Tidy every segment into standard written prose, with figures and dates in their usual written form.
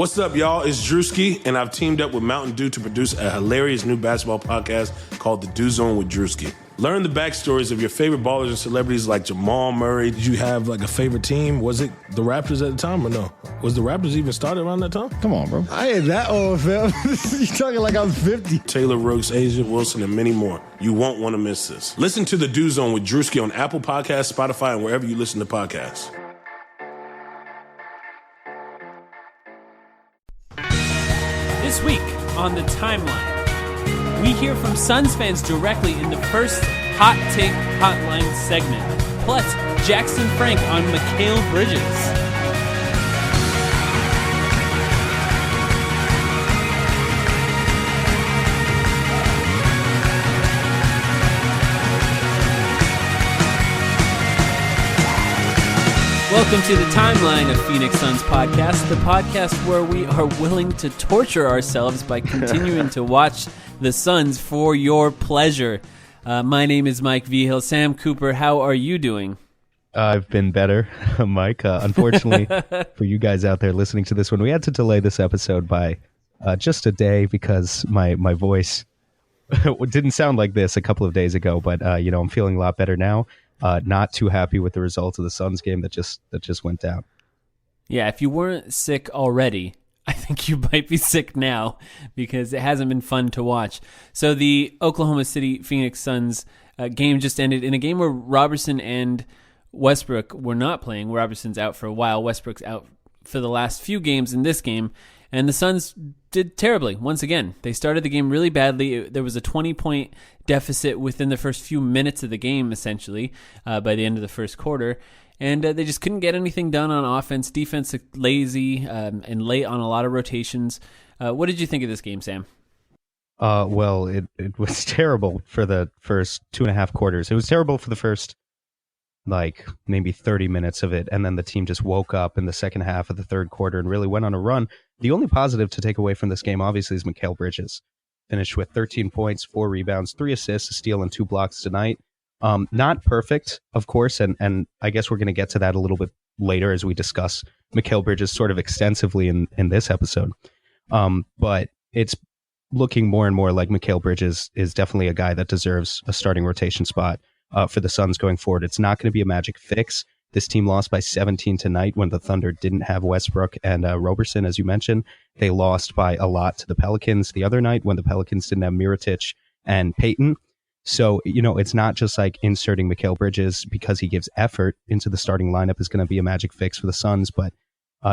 What's up, y'all? It's Drewski, and I've teamed up with Mountain Dew to produce a hilarious new basketball podcast called The Dew Zone with Drewski. Learn the backstories of your favorite ballers and celebrities like Jamal Murray. Did you have like a favorite team? Was it the Raptors at the time or no? Was the Raptors even started around that time? Come on, bro. I ain't that old, fam. You talking like I'm 50. Taylor Rooks, Asia Wilson, and many more. You won't want to miss this. Listen to The Dew Zone with Drewski on Apple Podcasts, Spotify, and wherever you listen to podcasts. This week on The Timeline, we hear from Suns fans directly in the first Hot Take Hotline segment, plus Jackson Frank on Mikal Bridges. Welcome to the Timeline of Phoenix Suns podcast, the podcast where we are willing to torture ourselves by continuing to watch the Suns for your pleasure. My name is Mike Vigil. Sam Cooper, how are you doing? I've been better, Mike. Unfortunately, for you guys out there listening to this one, we had to delay this episode by just a day because my voice didn't sound like this a couple of days ago. But I'm feeling a lot better now. Not too happy with the results of the Suns game that just went down. Yeah, if you weren't sick already, I think you might be sick now because it hasn't been fun to watch. So the Oklahoma City Phoenix Suns game just ended in a game where Robertson and Westbrook were not playing. Robertson's out for a while. Westbrook's out for the last few games in this game. And the Suns did terribly once again. They started the game really badly. There was a 20-point deficit within the first few minutes of the game, essentially, by the end of the first quarter. And they just couldn't get anything done on offense. Defense lazy and late on a lot of rotations. What did you think of this game, Sam? Well, it was terrible for the first 2.5 quarters. It was terrible for the first, maybe 30 minutes of it. And then the team just woke up in the second half of the third quarter and really went on a run. The only positive to take away from this game, obviously, is Mikal Bridges. Finished with 13 points, 4 rebounds, 3 assists, a steal, and 2 blocks tonight. Not perfect, of course, and I guess we're going to get to that a little bit later as we discuss Mikal Bridges sort of extensively in this episode. But it's looking more and more like Mikal Bridges is definitely a guy that deserves a starting rotation spot for the Suns going forward. It's not going to be a magic fix. This team lost by 17 tonight when the Thunder didn't have Westbrook and Robertson, as you mentioned. They lost by a lot to the Pelicans the other night when the Pelicans didn't have Mirotic and Payton. So, it's not just like inserting Mikal Bridges because he gives effort into the starting lineup is going to be a magic fix for the Suns. But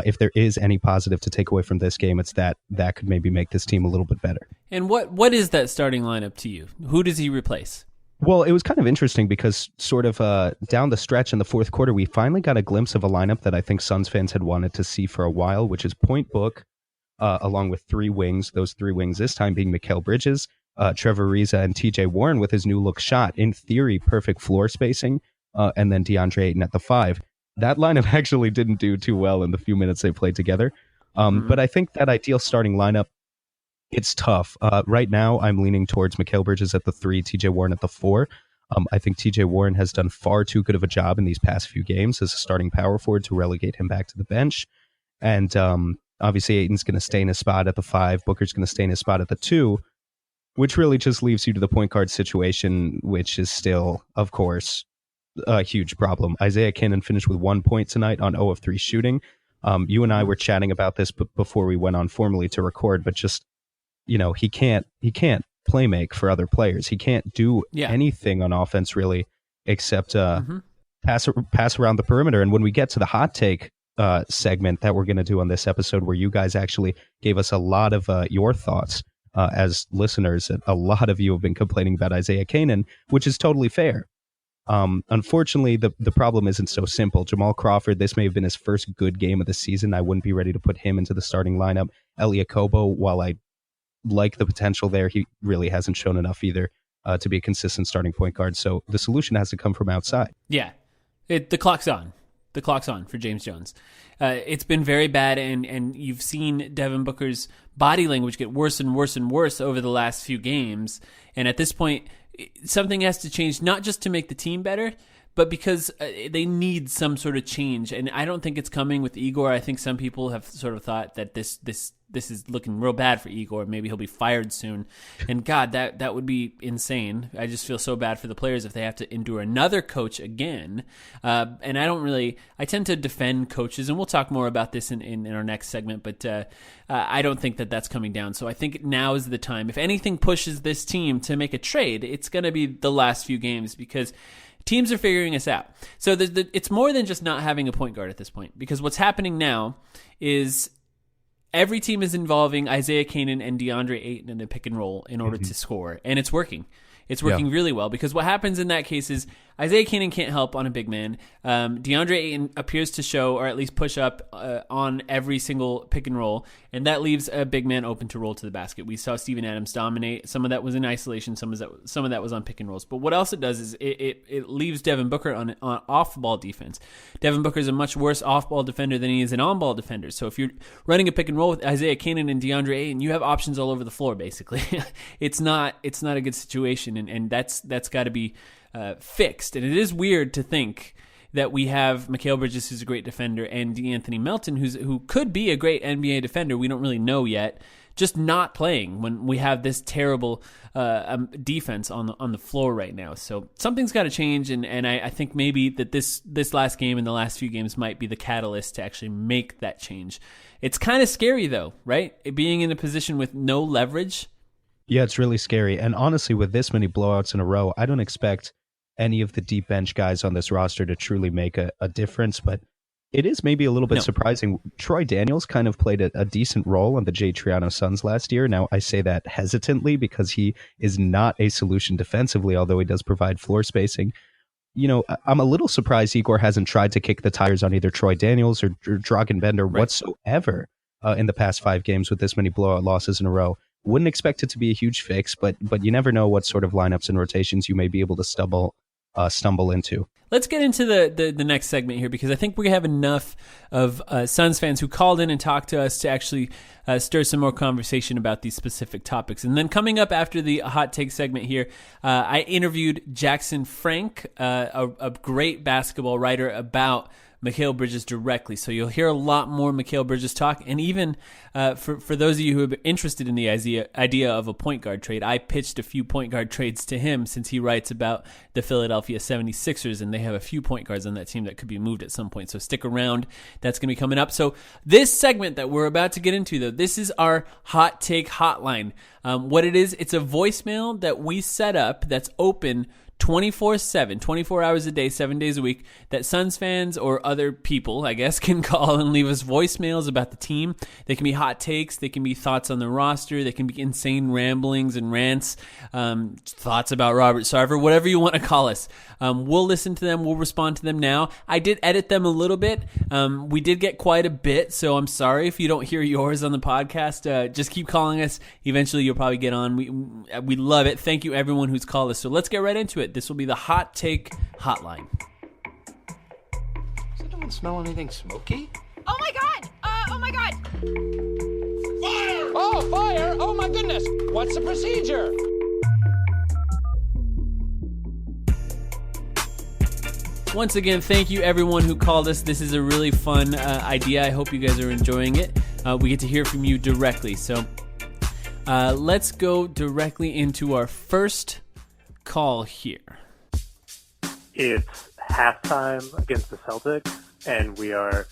if there is any positive to take away from this game, it's that could maybe make this team a little bit better. And what is that starting lineup to you? Who does he replace? Well, it was kind of interesting because sort of down the stretch in the fourth quarter, we finally got a glimpse of a lineup that I think Suns fans had wanted to see for a while, which is point Book, along with 3 wings. Those 3 wings this time being Mikal Bridges, Trevor Ariza, and TJ Warren with his new look shot. In theory, perfect floor spacing, and then DeAndre Ayton at the 5. That lineup actually didn't do too well in the few minutes they played together. But I think that ideal starting lineup, it's tough. Right now, I'm leaning towards Mikal Bridges at the 3, TJ Warren at the 4. I think TJ Warren has done far too good of a job in these past few games as a starting power forward to relegate him back to the bench. And obviously, Ayton's going to stay in his spot at the 5. Booker's going to stay in his spot at the 2, which really just leaves you to the point guard situation, which is still, of course, a huge problem. Isaiah Canaan finished with 1 point tonight on 0 of 3 shooting. You and I were chatting about this before we went on formally to record, but just he can't play make for other players. He can't do anything on offense really, except pass around the perimeter. And when we get to the hot take segment that we're going to do on this episode, where you guys actually gave us a lot of your thoughts as listeners, a lot of you have been complaining about Isaiah Canaan, which is totally fair. Unfortunately, the problem isn't so simple. Jamal Crawford, this may have been his first good game of the season. I wouldn't be ready to put him into the starting lineup. Elie Okobo, while I like the potential there, he really hasn't shown enough either to be a consistent starting point guard. So the solution has to come from outside. Yeah, the clock's on. The clock's on for James Jones. It's been very bad, and you've seen Devin Booker's body language get worse and worse and worse over the last few games. And at this point, something has to change, not just to make the team better, but because they need some sort of change. And I don't think it's coming with Igor. I think some people have sort of thought that this is looking real bad for Igor. Maybe he'll be fired soon. And God, that would be insane. I just feel so bad for the players if they have to endure another coach again. And I tend to defend coaches, and we'll talk more about this in our next segment, but I don't think that that's coming down. So I think now is the time. If anything pushes this team to make a trade, it's going to be the last few games, because teams are figuring us out. So it's more than just not having a point guard at this point, because what's happening now is every team is involving Isaiah Kanan and DeAndre Ayton in a pick and roll in order to score, and it's working. It's working really well, because what happens in that case is Isaiah Kanan can't help on a big man. DeAndre Ayton appears to show, or at least push up on every single pick and roll, and that leaves a big man open to roll to the basket. We saw Steven Adams dominate. Some of that was in isolation. Some of that was on pick and rolls. But what else it does is it leaves Devin Booker on off-ball defense. Devin Booker is a much worse off-ball defender than he is an on-ball defender. So if you're running a pick and roll with Isaiah Kanan and DeAndre Ayton, you have options all over the floor, basically. It's not a good situation, and that's got to be fixed. And it is weird to think that we have Mikal Bridges, who's a great defender, and DeAnthony Melton, who could be a great NBA defender. We don't really know yet. Just not playing when we have this terrible defense on the floor right now. So something's got to change, and I think maybe that this last game and the last few games might be the catalyst to actually make that change. It's kind of scary though, right? Being in a position with no leverage. Yeah, it's really scary. And honestly, with this many blowouts in a row, I don't expect any of the deep bench guys on this roster to truly make a difference, but it is maybe a little bit surprising. Troy Daniels kind of played a decent role on the Jay Triano Suns last year. Now, I say that hesitantly because he is not a solution defensively, although he does provide floor spacing. You know, I'm a little surprised Igor hasn't tried to kick the tires on either Troy Daniels or Dragan Bender whatsoever in the past 5 games with this many blowout losses in a row. Wouldn't expect it to be a huge fix, but you never know what sort of lineups and rotations you may be able to stumble into. Let's get into the next segment here, because I think we have enough of Suns fans who called in and talked to us to actually stir some more conversation about these specific topics. And then coming up after the hot take segment here, I interviewed Jackson Frank, a great basketball writer, about Mikal Bridges directly. So you'll hear a lot more Mikal Bridges talk. And even for those of you who are interested in the idea of a point guard trade, I pitched a few point guard trades to him, since he writes about the Philadelphia 76ers, and they have a few point guards on that team that could be moved at some point. So stick around. That's going to be coming up. So this segment that we're about to get into, though, this is our hot take hotline. What it is, it's a voicemail that we set up that's open 24/7, 24 hours a day, 7 days a week, that Suns fans or other people, I guess, can call and leave us voicemails about the team. They can be hot takes, they can be thoughts on the roster, they can be insane ramblings and rants, thoughts about Robert Sarver, whatever you want to call us. We'll listen to them, we'll respond to them now. I did edit them a little bit. We did get quite a bit, so I'm sorry if you don't hear yours on the podcast. Just keep calling us. Eventually you'll probably get on. We love it. Thank you everyone who's called us. So let's get right into it. This will be the Hot Take Hotline. Does anyone smell anything smoky? Oh my god! Oh my god! Fire! Oh, fire! Oh my goodness! What's the procedure? Once again, thank you everyone who called us. This is a really fun idea. I hope you guys are enjoying it. We get to hear from you directly. So let's go directly into our first call here. It's halftime against the Celtics, and we are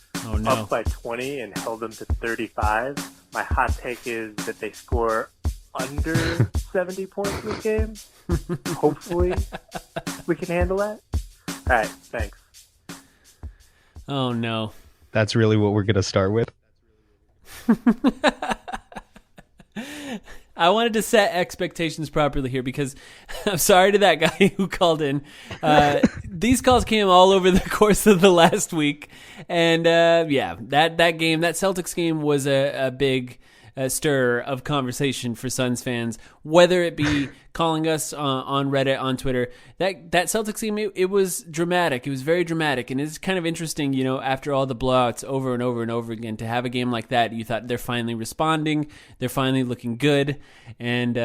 up by 20 and held them to 35. My hot take is that they score under 70 points this game. Hopefully, we can handle that. All right, thanks. Oh, no. That's really what we're going to start with? I wanted to set expectations properly here, because I'm sorry to that guy who called in. These calls came all over the course of the last week. And that game, that Celtics game, was a big stir of conversation for Suns fans, whether it be calling us on Reddit, on Twitter. That Celtics game, it was dramatic. It was very dramatic, and it's kind of interesting, you know, after all the blowouts over and over and over again, to have a game like that. You thought they're finally responding, they're finally looking good, and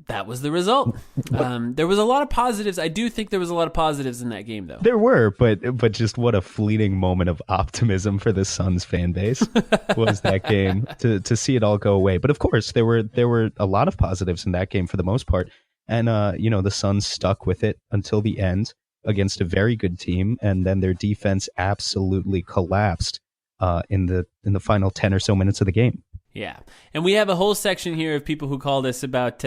that was the result. There was a lot of positives. I do think there was a lot of positives in that game, though. There were, but just what a fleeting moment of optimism for the Suns fan base was that game to see it all go away. But of course, there were a lot of positives in that game for the most part, and the Suns stuck with it until the end against a very good team, and then their defense absolutely collapsed in the final 10 or so minutes of the game. Yeah, and we have a whole section here of people who called us about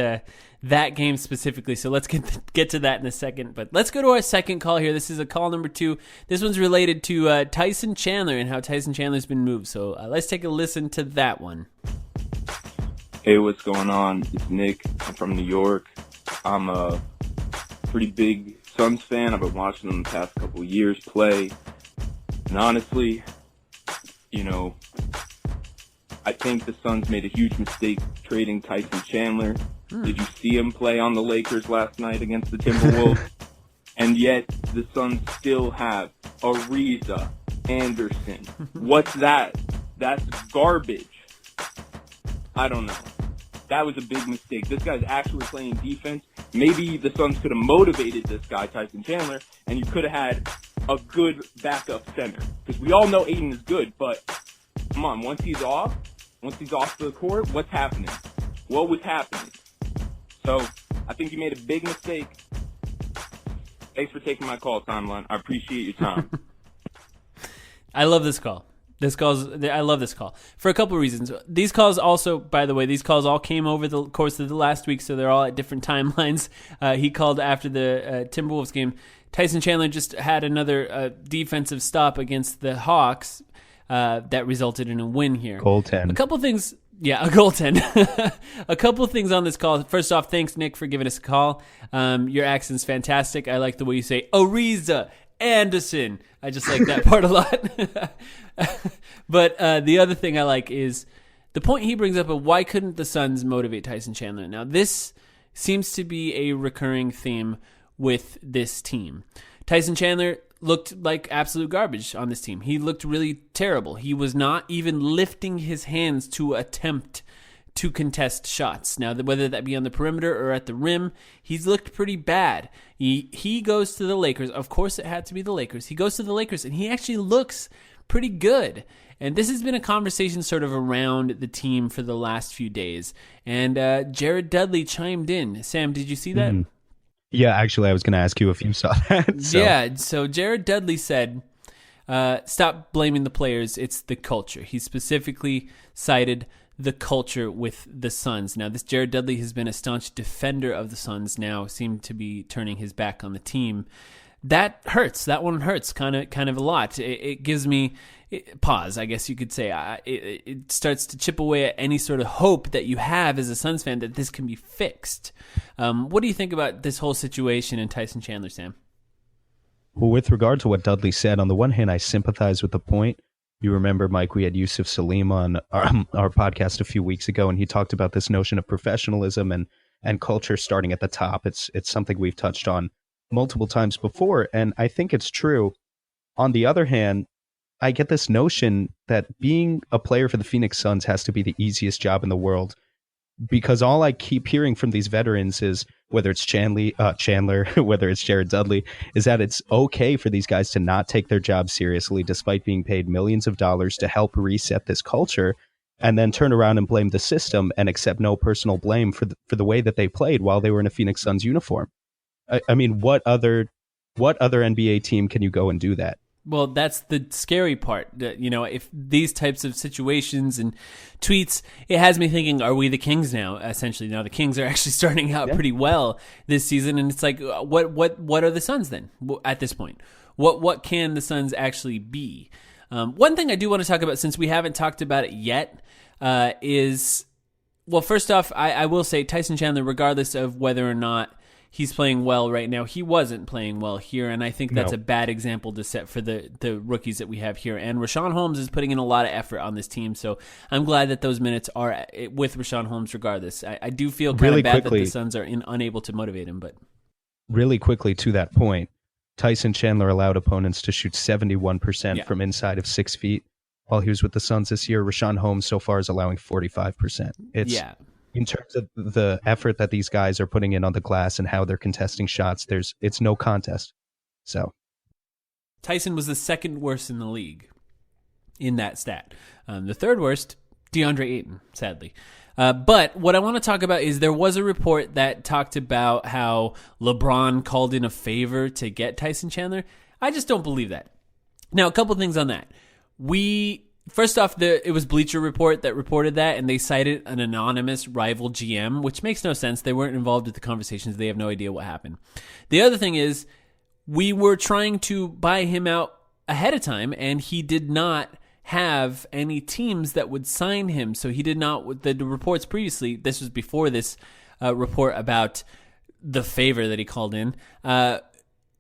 that game specifically, so let's get to that in a second. But let's go to our second call here. This is a call number 2. This one's related to Tyson Chandler and how Tyson Chandler's been moved, so let's take a listen to that one. Hey, what's going on? It's Nick. I'm from New York. I'm a pretty big Suns fan. I've been watching them the past couple of years play, and honestly, I think the Suns made a huge mistake trading Tyson Chandler. Did you see him play on the Lakers last night against the Timberwolves? And yet, the Suns still have Ariza, Anderson. What's that? That's garbage. I don't know. That was a big mistake. This guy's actually playing defense. Maybe the Suns could have motivated this guy, Tyson Chandler, and you could have had a good backup center. Because we all know Aiden is good, but come on, once he's off the court, what's happening? What was happening? So, I think you made a big mistake. Thanks for taking my call, Timeline. I appreciate your time. I love this call. I love this call for a couple of reasons. These calls also, by the way, all came over the course of the last week, so they're all at different timelines. He called after the Timberwolves game. Tyson Chandler just had another defensive stop against the Hawks that resulted in a win here. Goaltend. A couple things. Yeah, a goaltend. A couple things on this call. First off, thanks, Nick, for giving us a call. Your accent's fantastic. I like the way you say Ariza, Anderson. I just like that part a lot. But the other thing I like is the point he brings up of why couldn't the Suns motivate Tyson Chandler? Now, this seems to be a recurring theme with this team. Tyson Chandler looked like absolute garbage on this team. He looked really terrible. He was not even lifting his hands to attempt to contest shots. Now, whether that be on the perimeter or at the rim, he's looked pretty bad. He goes to the Lakers. Of course, it had to be the Lakers. He goes to the Lakers, and he actually looks pretty good. And this has been a conversation sort of around the team for the last few days. And Jared Dudley chimed in. Sam, did you see that? Mm. Yeah, actually, I was going to ask you if you saw that. So. Yeah, so Jared Dudley said, stop blaming the players, it's the culture. He specifically cited the culture with the Suns. Now, this Jared Dudley has been a staunch defender of the Suns, now seemed to be turning his back on the team. That hurts. That one hurts kind of a lot. It gives me pause, I guess you could say. It starts to chip away at any sort of hope that you have as a Suns fan that this can be fixed. What do you think about this whole situation and Tyson Chandler, Sam? Well, with regard to what Dudley said, on the one hand, I sympathize with the point. You remember, Mike, we had Yusuf Salim on our podcast a few weeks ago, and he talked about this notion of professionalism and culture starting at the top. It's something we've touched on multiple times before, and I think it's true. On the other hand, I get this notion that being a player for the Phoenix Suns has to be the easiest job in the world, because all I keep hearing from these veterans is, whether it's Chandler, whether it's Jared Dudley, is that it's okay for these guys to not take their job seriously despite being paid millions of dollars to help reset this culture, and then turn around and blame the system and accept no personal blame for the way that they played while they were in a Phoenix Suns uniform. I mean, what other NBA team can you go and do that? Well, that's the scary part. If these types of situations and tweets, it has me thinking, are we the Kings now? Essentially, now the Kings are actually starting out pretty well this season, and it's like, what are the Suns then at this point? What can the Suns actually be? One thing I do want to talk about, since we haven't talked about it yet, is, well, first off, I will say Tyson Chandler, regardless of whether or not he's playing well right now, he wasn't playing well here, and I think that's a bad example to set for the rookies that we have here. And Rashawn Holmes is putting in a lot of effort on this team, so I'm glad that those minutes are with Rashawn Holmes regardless. I do feel kind of bad that the Suns are unable to motivate him. But really quickly to that point, Tyson Chandler allowed opponents to shoot 71% from inside of 6 feet while he was with the Suns this year. Rashawn Holmes so far is allowing 45%. in terms of the effort that these guys are putting in on the glass and how they're contesting shots, it's no contest. So Tyson was the second worst in the league in that stat. The third worst, DeAndre Ayton, sadly. But what I want to talk about is there was a report that talked about how LeBron called in a favor to get Tyson Chandler. I just don't believe that. Now, a couple things on that. First off, it was Bleacher Report that reported that, and they cited an anonymous rival GM, which makes no sense. They weren't involved with the conversations. They have no idea what happened. The other thing is we were trying to buy him out ahead of time, and he did not have any teams that would sign him. So he did not, the reports previously, this was before this report about the favor that he called in,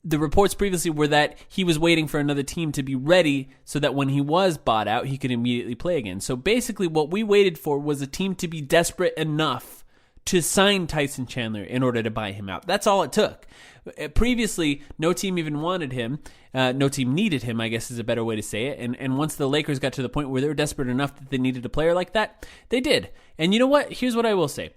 the reports previously were that he was waiting for another team to be ready so that when he was bought out, he could immediately play again. So basically what we waited for was a team to be desperate enough to sign Tyson Chandler in order to buy him out. That's all it took. Previously, no team even wanted him. No team needed him, I guess is a better way to say it. And once the Lakers got to the point where they were desperate enough that they needed a player like that, they did. And you know what? Here's what I will say.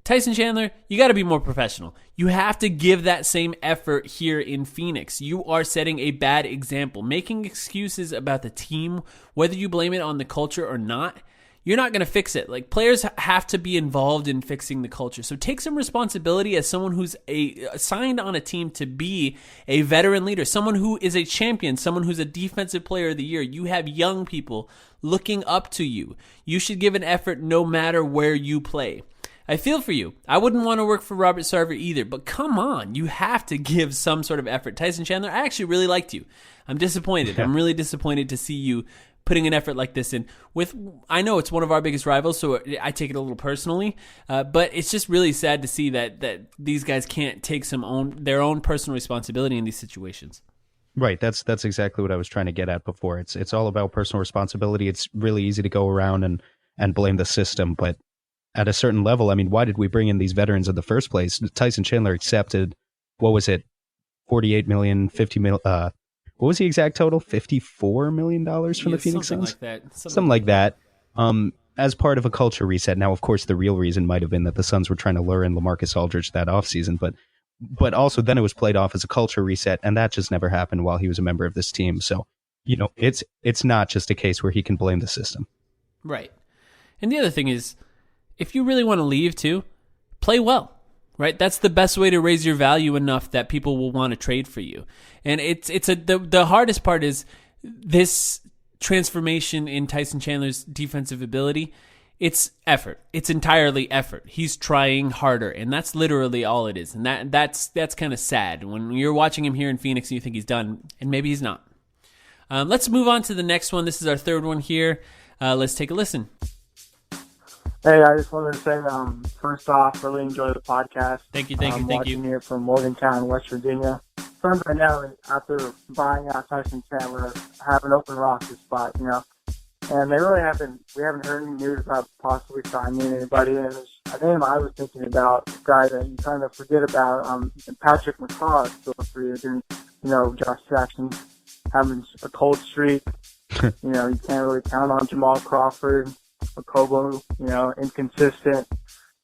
Tyson Chandler, you got to be more professional. You have to give that same effort here in Phoenix. You are setting a bad example. Making excuses about the team, whether you blame it on the culture or not, you're not going to fix it. Like, players have to be involved in fixing the culture. So take some responsibility as someone who's signed on a team to be a veteran leader, someone who is a champion, someone who's a defensive player of the year. You have young people looking up to you. You should give an effort no matter where you play. I feel for you. I wouldn't want to work for Robert Sarver either, but come on, you have to give some sort of effort. Tyson Chandler, I actually really liked you. I'm disappointed. I'm really disappointed to see you putting an effort like this in. I know it's one of our biggest rivals, so I take it a little personally, but it's just really sad to see that these guys can't take their own personal responsibility in these situations. Right, that's exactly what I was trying to get at before. It's all about personal responsibility. It's really easy to go around and blame the system, but at a certain level, I mean, why did we bring in these veterans in the first place? Tyson Chandler accepted, what was it, $48 million, $50 million, what was the exact total? $54 million from the Phoenix Suns? Something like that. As part of a culture reset. Now, of course, the real reason might have been that the Suns were trying to lure in LaMarcus Aldridge that offseason, but also then it was played off as a culture reset, and that just never happened while he was a member of this team. So, it's not just a case where he can blame the system. Right. And the other thing is, if you really want to leave too, play well, right? That's the best way to raise your value enough that people will want to trade for you. And the hardest part is this transformation in Tyson Chandler's defensive ability. It's effort. It's entirely effort. He's trying harder, and that's literally all it is. And that's kind of sad when you're watching him here in Phoenix and you think he's done, and maybe he's not. Let's move on to the next one. This is our third one here. Let's take a listen. Hey, I just wanted to say, first off, really enjoy the podcast. Thank you. Watching here from Morgantown, West Virginia. Suns right now, after buying out Tyson Chandler, have an open roster spot, and we haven't heard any news about possibly signing anybody. And a name I was thinking about, a guy that you kind of forget about, Patrick McCaw is still a free agent. Josh Jackson having a cold streak. You can't really count on Jamal Crawford. Okobo, inconsistent,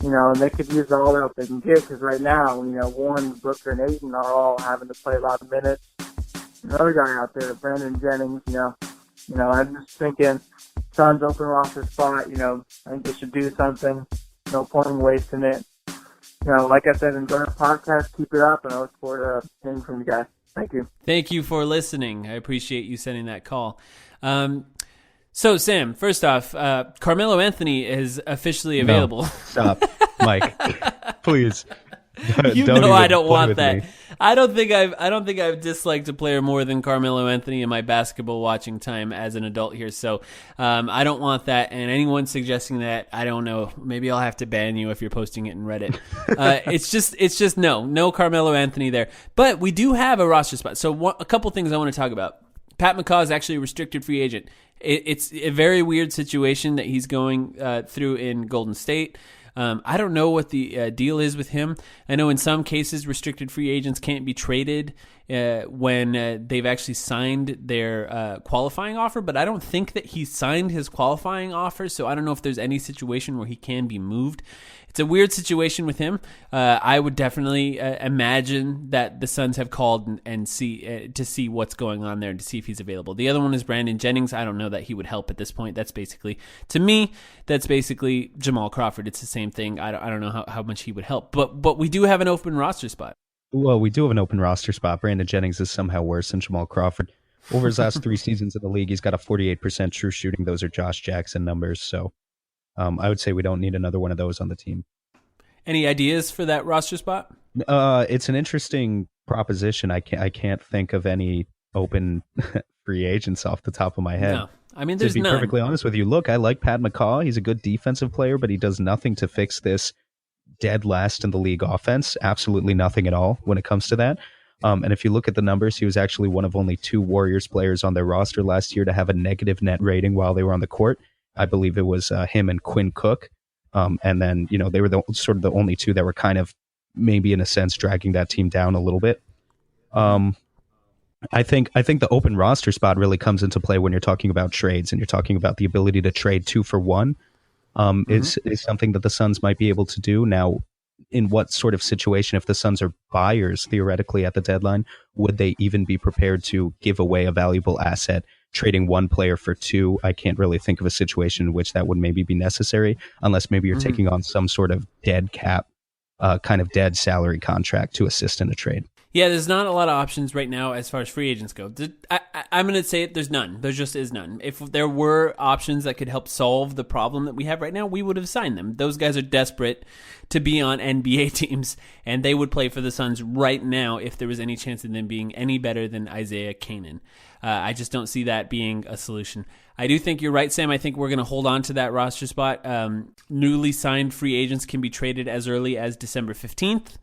and they could use all the help they can get because right now, Warren, Booker, and Ayton are all having to play a lot of minutes. Another guy out there, Brandon Jennings, I'm just thinking, Suns open roster spot, I think they should do something. No point in wasting it. Like I said, enjoy the podcast, keep it up, and I look forward to hearing from you guys. Thank you. Thank you for listening. I appreciate you sending that call. So, Sam, first off, Carmelo Anthony is officially available. No, stop, Mike. Please. I don't want that. I don't think I've disliked a player more than Carmelo Anthony in my basketball watching time as an adult here. So, I don't want that. And anyone suggesting that, I don't know. Maybe I'll have to ban you if you're posting it in Reddit. It's just no Carmelo Anthony there. But we do have a roster spot. So, a couple things I want to talk about. Pat McCaw is actually a restricted free agent. It's a very weird situation that he's going through in Golden State. I don't know what the deal is with him. I know in some cases restricted free agents can't be traded when they've actually signed their qualifying offer, but I don't think that he signed his qualifying offer, so I don't know if there's any situation where he can be moved. It's a weird situation with him. I would definitely imagine that the Suns have called and see to see what's going on there, to see if he's available. The other one is Brandon Jennings. I don't know that he would help at this point. That's basically, to me, that's basically Jamal Crawford. It's the same thing. I don't know how much he would help. But we do have an open roster spot. Well, we do have an open roster spot. Brandon Jennings is somehow worse than Jamal Crawford. Over his last 3 seasons in the league, he's got a 48% true shooting. Those are Josh Jackson numbers. So I would say we don't need another one of those on the team. Any ideas for that roster spot? It's an interesting proposition. I can't think of any open free agents off the top of my head. No. I mean, there's to be none. perfectly honest with you, look, I like Pat McCaw. He's a good defensive player, but he does nothing to fix this dead last in the league offense. Absolutely nothing at all when it comes to that. And if you look at the numbers, he was actually one of only 2 Warriors players on their roster last year to have a negative net rating while they were on the court. I believe it was him and Quinn Cook. And then, they were sort of the only 2 that were kind of maybe in a sense dragging that team down a little bit. I think the open roster spot really comes into play when you're talking about trades and you're talking about the ability to trade 2 for 1. Is something that the Suns might be able to do. Now, in what sort of situation, if the Suns are buyers theoretically at the deadline, would they even be prepared to give away a valuable asset, trading 1 player for 2? I can't really think of a situation in which that would maybe be necessary, unless maybe you're taking on some sort of dead cap, kind of dead salary contract to assist in a trade. Yeah, there's not a lot of options right now as far as free agents go. I'm going to say it, there's none. There just is none. If there were options that could help solve the problem that we have right now, we would have signed them. Those guys are desperate to be on NBA teams, and they would play for the Suns right now if there was any chance of them being any better than Isaiah Canaan. I just don't see that being a solution. I do think you're right, Sam. I think we're going to hold on to that roster spot. Newly signed free agents can be traded as early as December 15th.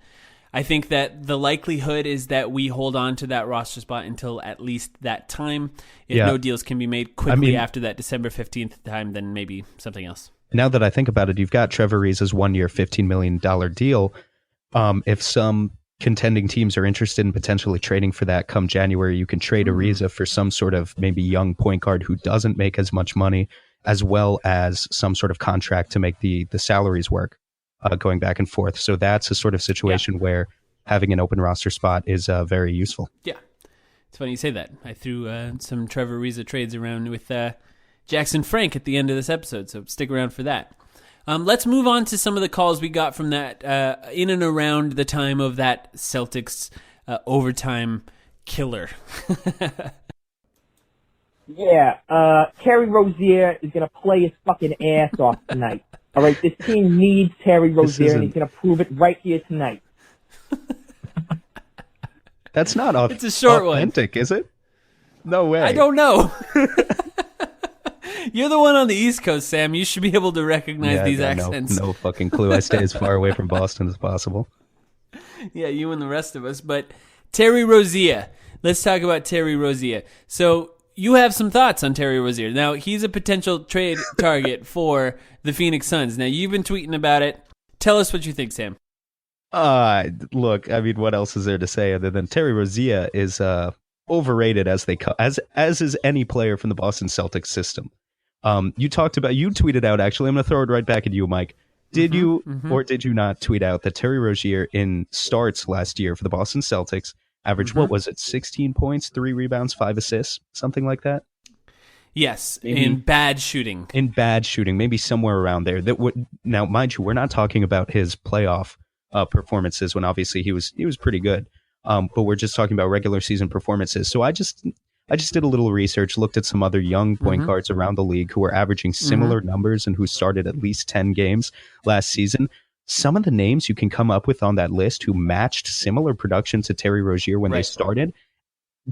I think that the likelihood is that we hold on to that roster spot until at least that time. If no deals can be made quickly after that December 15th time, then maybe something else. Now that I think about it, you've got Trevor Ariza's 1-year, $15 million deal. If some contending teams are interested in potentially trading for that come January, you can trade Ariza for some sort of maybe young point guard who doesn't make as much money, as well as some sort of contract to make the salaries work. Going back and forth. So that's a sort of situation where having an open roster spot is very useful. Yeah. It's funny you say that. I threw some Trevor Ariza trades around with Jackson Frank at the end of this episode, so stick around for that. Let's move on to some of the calls we got from that in and around the time of that Celtics overtime killer. Terry Rozier is going to play his fucking ass off tonight. All right, this team needs Terry Rozier, and he's going to prove it right here tonight. That's not it's a short authentic, is it? No way. I don't know. You're the one on the East Coast, Sam. You should be able to recognize these accents. No fucking clue. I stay as far away from Boston as possible. Yeah, you and the rest of us. But Terry Rozier. Let's talk about Terry Rozier. So you have some thoughts on Terry Rozier. Now, he's a potential trade target for the Phoenix Suns. Now, you've been tweeting about it. Tell us what you think, Sam. Look, I mean, what else is there to say other than Terry Rozier is overrated as is any player from the Boston Celtics system. You tweeted out, actually, I'm going to throw it right back at you, Mike. Did you or did you not tweet out that Terry Rozier in starts last year for the Boston Celtics averaged, what was it, 16 points, 3 rebounds, 5 assists, something like that? Yes, maybe, in bad shooting. In bad shooting, maybe somewhere around there. Now, mind you, we're not talking about his playoff performances when obviously he was pretty good, but we're just talking about regular season performances. So I just did a little research, looked at some other young point guards around the league who were averaging similar numbers and who started at least 10 games last season. Some of the names you can come up with on that list who matched similar production to Terry Rozier when they started,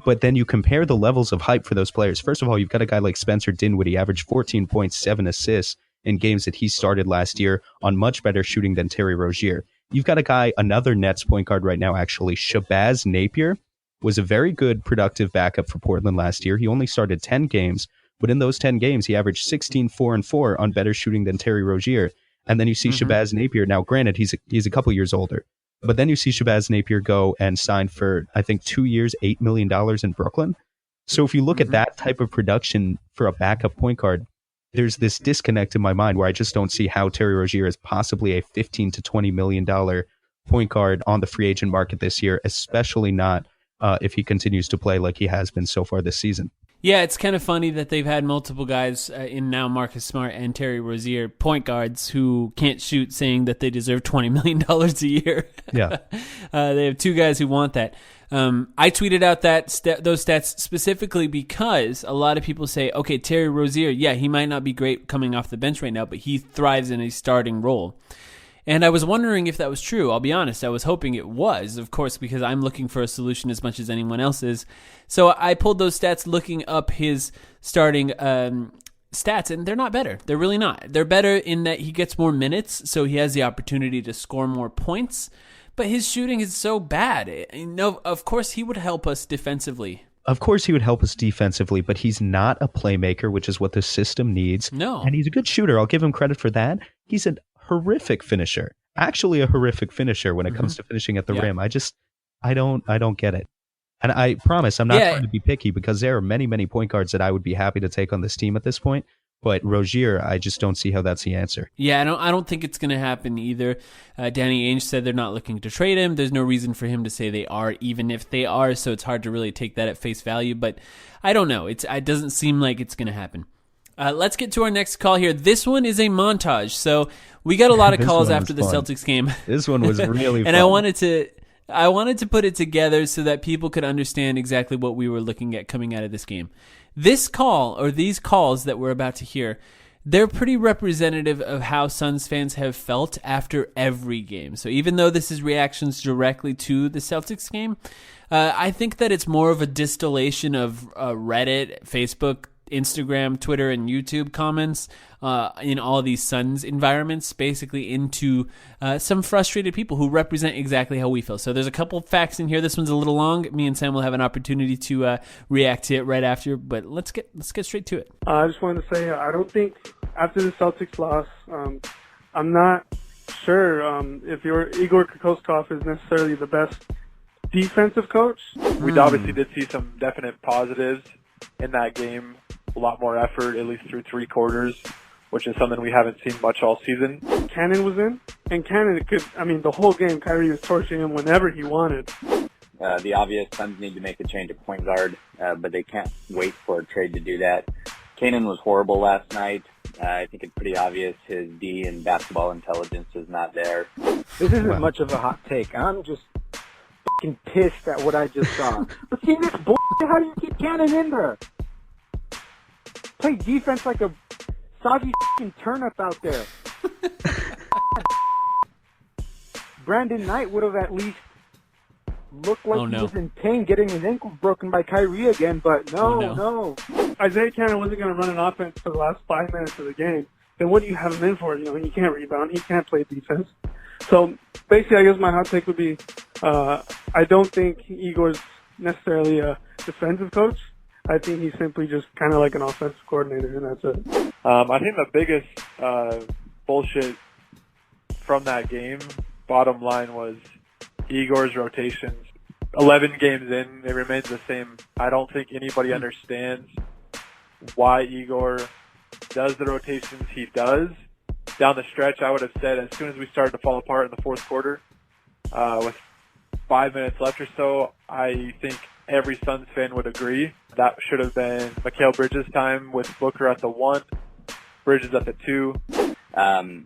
but then you compare the levels of hype for those players. First of all, you've got a guy like Spencer Dinwiddie, averaged 14.7 assists in games that he started last year on much better shooting than Terry Rozier. You've got a guy, another Nets point guard right now, actually, Shabazz Napier, was a very good productive backup for Portland last year. He only started 10 games, but in those 10 games, he averaged 16, 4, and 4 on better shooting than Terry Rozier. And then you see Shabazz Napier. Now, granted, he's a couple years older, But then you see Shabazz Napier go and sign for, I think, 2 years, $8 million in Brooklyn. So if you look at that type of production for a backup point guard, there's this disconnect in my mind where I just don't see how Terry Rozier is possibly a $15 to $20 million point guard on the free agent market this year, especially not if he continues to play like he has been so far this season. Yeah, it's kind of funny that they've had multiple guys in now Marcus Smart and Terry Rozier, point guards who can't shoot, saying that they deserve $20 million a year. Yeah. They have two guys who want that. I tweeted out those stats specifically because a lot of people say, okay, Terry Rozier, yeah, he might not be great coming off the bench right now, but he thrives in a starting role. And I was wondering if that was true. I'll be honest. I was hoping it was, of course, because I'm looking for a solution as much as anyone else is. So I pulled those stats looking up his starting stats, and they're not better. They're really not. They're better in that he gets more minutes, so he has the opportunity to score more points. But his shooting is so bad. Of course, he would help us defensively. Of course he would help us defensively, but he's not a playmaker, which is what the system needs. No. And he's a good shooter. I'll give him credit for that. He's a horrific finisher. Actually a horrific finisher when it comes to finishing at the rim. I don't get it. And I promise I'm not trying to be picky, because there are many, many point guards that I would be happy to take on this team at this point. But Rozier, I just don't see how that's the answer. Yeah, I don't think it's going to happen either. Danny Ainge said they're not looking to trade him. There's no reason for him to say they are, even if they are. So it's hard to really take that at face value. But I don't know. It doesn't seem like it's going to happen. Let's get to our next call here. This one is a montage. So we got a lot of calls after the Celtics game. This one was really and fun. I wanted to put it together so that people could understand exactly what we were looking at coming out of this game. This call, or these calls that we're about to hear, they're pretty representative of how Suns fans have felt after every game. So even though this is reactions directly to the Celtics game, I think that it's more of a distillation of Reddit, Facebook, Instagram, Twitter, and YouTube comments in all these Suns environments, basically into some frustrated people who represent exactly how we feel. So there's a couple facts in here. This one's a little long. Me and Sam will have an opportunity to react to it right after, but let's get straight to it. I just wanted to say I don't think after the Celtics loss, I'm not sure if Igor Kokoskov is necessarily the best defensive coach. We obviously did see some definite positives in that game. A lot more effort, at least through three quarters, which is something we haven't seen much all season. Cannon was in, and Cannon the whole game, Kyrie was torching him whenever he wanted. The obvious, Suns need to make a change at point guard, but they can't wait for a trade to do that. Cannon was horrible last night. I think it's pretty obvious his D and basketball intelligence is not there. This isn't much of a hot take. I'm just fucking pissed at what I just saw. But see this bullshit, how do you keep Cannon in there? Play defense like a soggy fucking turnip out there. Brandon Knight would have at least looked like he was in pain getting his ankles broken by Kyrie again, but no. Isaiah Cannon wasn't going to run an offense for the last 5 minutes of the game. Then what do you have him in for? He can't rebound. He can't play defense. So basically, I guess my hot take would be I don't think Igor's necessarily a defensive coach. I think he's simply just kind of like an offensive coordinator, and that's it. I think the biggest bullshit from that game, bottom line, was Igor's rotations. 11 games in, it remains the same. I don't think anybody understands why Igor does the rotations he does. Down the stretch, I would have said as soon as we started to fall apart in the fourth quarter, with 5 minutes left or so, I think every Suns fan would agree that should have been Mikal Bridges' time with Booker at the 1, Bridges at the 2.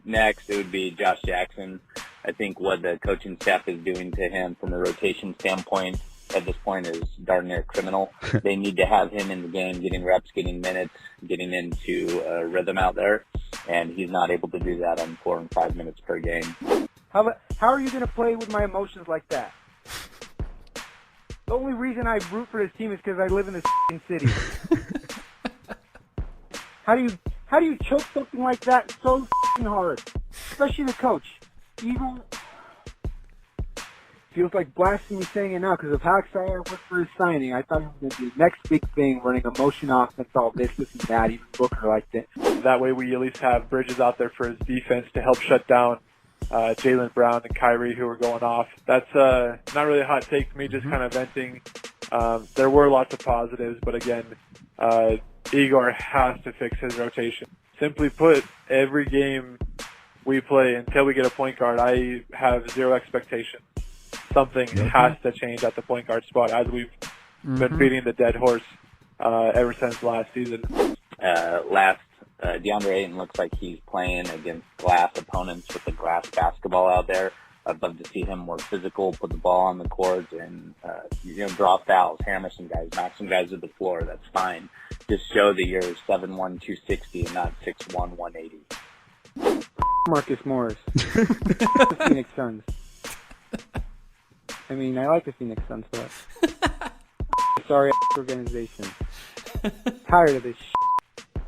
Next, it would be Josh Jackson. I think what the coaching staff is doing to him from a rotation standpoint at this point is darn near criminal. They need to have him in the game, getting reps, getting minutes, getting into a rhythm out there, and he's not able to do that on 4 and 5 minutes per game. How are you going to play with my emotions like that? The only reason I root for this team is because I live in this city. How do you choke something like that so hard? Especially the coach. Even feels like blasphemy saying it now because of how excited I was for his signing. I thought he was going to be the next big thing, running a motion offense, all this and that. Even Booker liked it. That way we at least have Bridges out there for his defense to help shut down Jaylen Brown and Kyrie who were going off. That's not really a hot take for me, just kind of venting. There were lots of positives, but again, Igor has to fix his rotation. Simply put, every game we play until we get a point guard, I have zero expectations. Something has to change at the point guard spot, as we've been beating the dead horse ever since last season. DeAndre Ayton looks like he's playing against glass opponents with the glass basketball out there. I'd love to see him more physical, put the ball on the court, and draw fouls, hammer some guys, knock some guys to the floor. That's fine. Just show that you're 7'1", 260 and not 6'1", 180. Marcus Morris. The Phoenix Suns. I mean, I like the Phoenix Suns, but sorry, organization. Tired of this shit.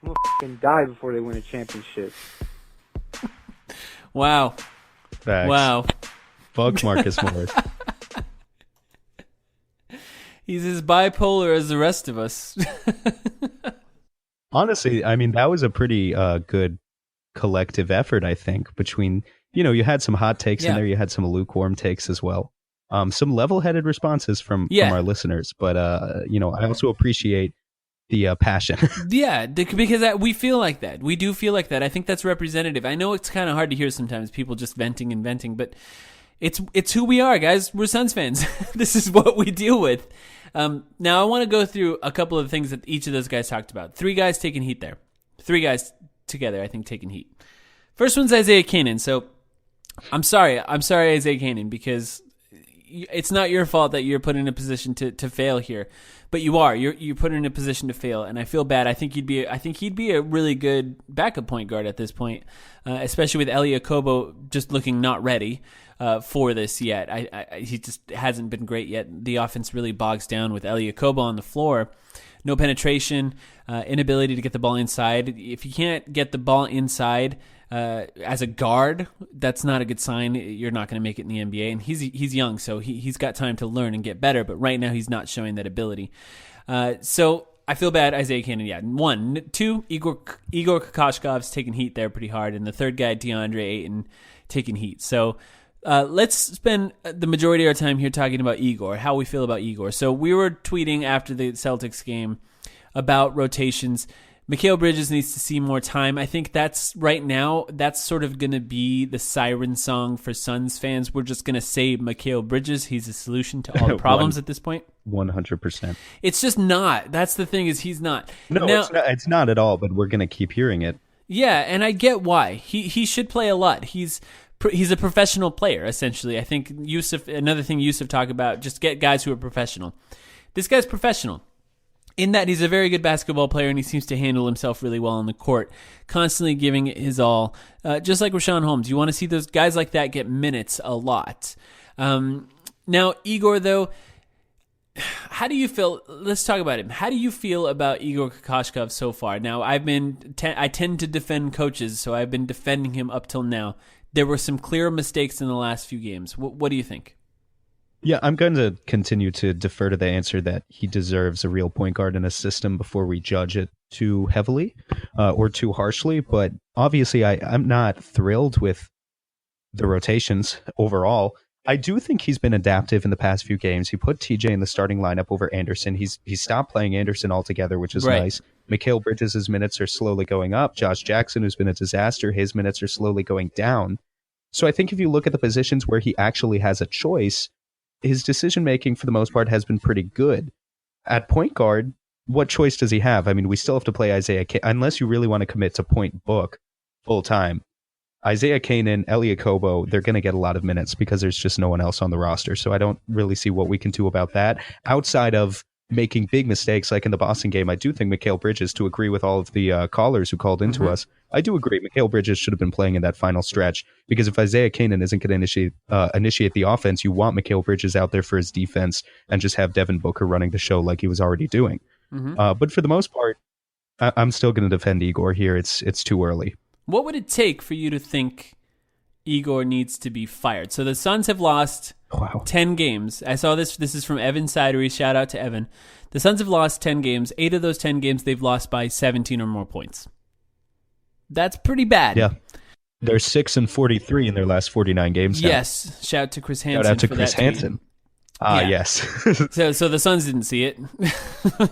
I'm gonna f***ing die before they win a championship. Wow. Facts. Wow. Fuck Marcus Morris. He's as bipolar as the rest of us. Honestly, I mean, that was a pretty good collective effort, I think, between, you had some hot takes in there, you had some lukewarm takes as well. Some level-headed responses from our listeners, but, I also appreciate the passion. Yeah, because we feel like that. We do feel like that. I think that's representative. I know it's kind of hard to hear sometimes, people just venting and venting, but it's who we are, guys. We're Suns fans. This is what we deal with. Now, I want to go through a couple of things that each of those guys talked about. 3 guys taking heat there. 3 guys together, I think, taking heat. First one's Isaiah Canaan. So, I'm sorry, Isaiah Canaan, because it's not your fault that you're put in a position to fail here, but you are. You're put in a position to fail, and I feel bad. I think he'd be a really good backup point guard at this point, especially with Elie Okobo just looking not ready for this yet. He just hasn't been great yet. The offense really bogs down with Elie Okobo on the floor. No penetration, inability to get the ball inside. If you can't get the ball inside as a guard, that's not a good sign. You're not going to make it in the NBA. And he's young, so he's got time to learn and get better. But right now, he's not showing that ability. So I feel bad, Isaiah Canaan. Yeah, 1, 2. Igor Kokoshkov's taking heat there pretty hard, and the third guy, DeAndre Ayton, taking heat. So. Let's spend the majority of our time here talking about Igor, how we feel about Igor. So we were tweeting after the Celtics game about rotations. Mikal Bridges needs to see more time. I think that's sort of going to be the siren song for Suns fans. We're just going to say Mikal Bridges. He's a solution to all the problems at this point. 100%. It's just not. That's the thing, is he's not. No, now, it's not at all, but we're going to keep hearing it. Yeah, and I get why. He should play a lot. He's a professional player, essentially. I think another thing Yusuf talked about, just get guys who are professional. This guy's professional in that he's a very good basketball player, and he seems to handle himself really well on the court, constantly giving it his all. Just like Rashawn Holmes. You want to see those guys like that get minutes a lot. Now, Igor, though, how do you feel? Let's talk about him. How do you feel about Igor Kokoshkov so far? Now, I tend to defend coaches, so I've been defending him up till now. There were some clear mistakes in the last few games. What do you think? Yeah, I'm going to continue to defer to the answer that he deserves a real point guard in a system before we judge it too heavily or too harshly. But obviously, I'm not thrilled with the rotations overall. I do think he's been adaptive in the past few games. He put TJ in the starting lineup over Anderson. He stopped playing Anderson altogether, which is nice. Mikal Bridges' minutes are slowly going up. Josh Jackson, who's been a disaster, his minutes are slowly going down. So I think if you look at the positions where he actually has a choice, his decision-making for the most part has been pretty good. At point guard, what choice does he have? I mean, we still have to play Isaiah Canaan, unless you really want to commit to point book full time. Isaiah Canaan, Elie Okobo, they're going to get a lot of minutes because there's just no one else on the roster. So I don't really see what we can do about that. Outside of making big mistakes like in the Boston game, I do think Mikal Bridges, to agree with all of the callers who called into us, I do agree Mikal Bridges should have been playing in that final stretch, because if Isaiah Canaan isn't going to initiate the offense, you want Mikal Bridges out there for his defense and just have Devin Booker running the show like he was already doing. But for the most part, I'm still going to defend Igor here. It's too early. What would it take for you to think Igor needs to be fired? So the Suns have lost 10 games. I saw this. This is from Evan Sidery. Shout out to Evan. The Suns have lost 10 games. 8 of those 10 games they've lost by 17 or more points. That's pretty bad. Yeah. They're 6-43 in their last 49 games now. Yes, shout out to Chris Hansen. Shout out to for Chris that tweet. Hansen. Yes. so the Suns didn't see it.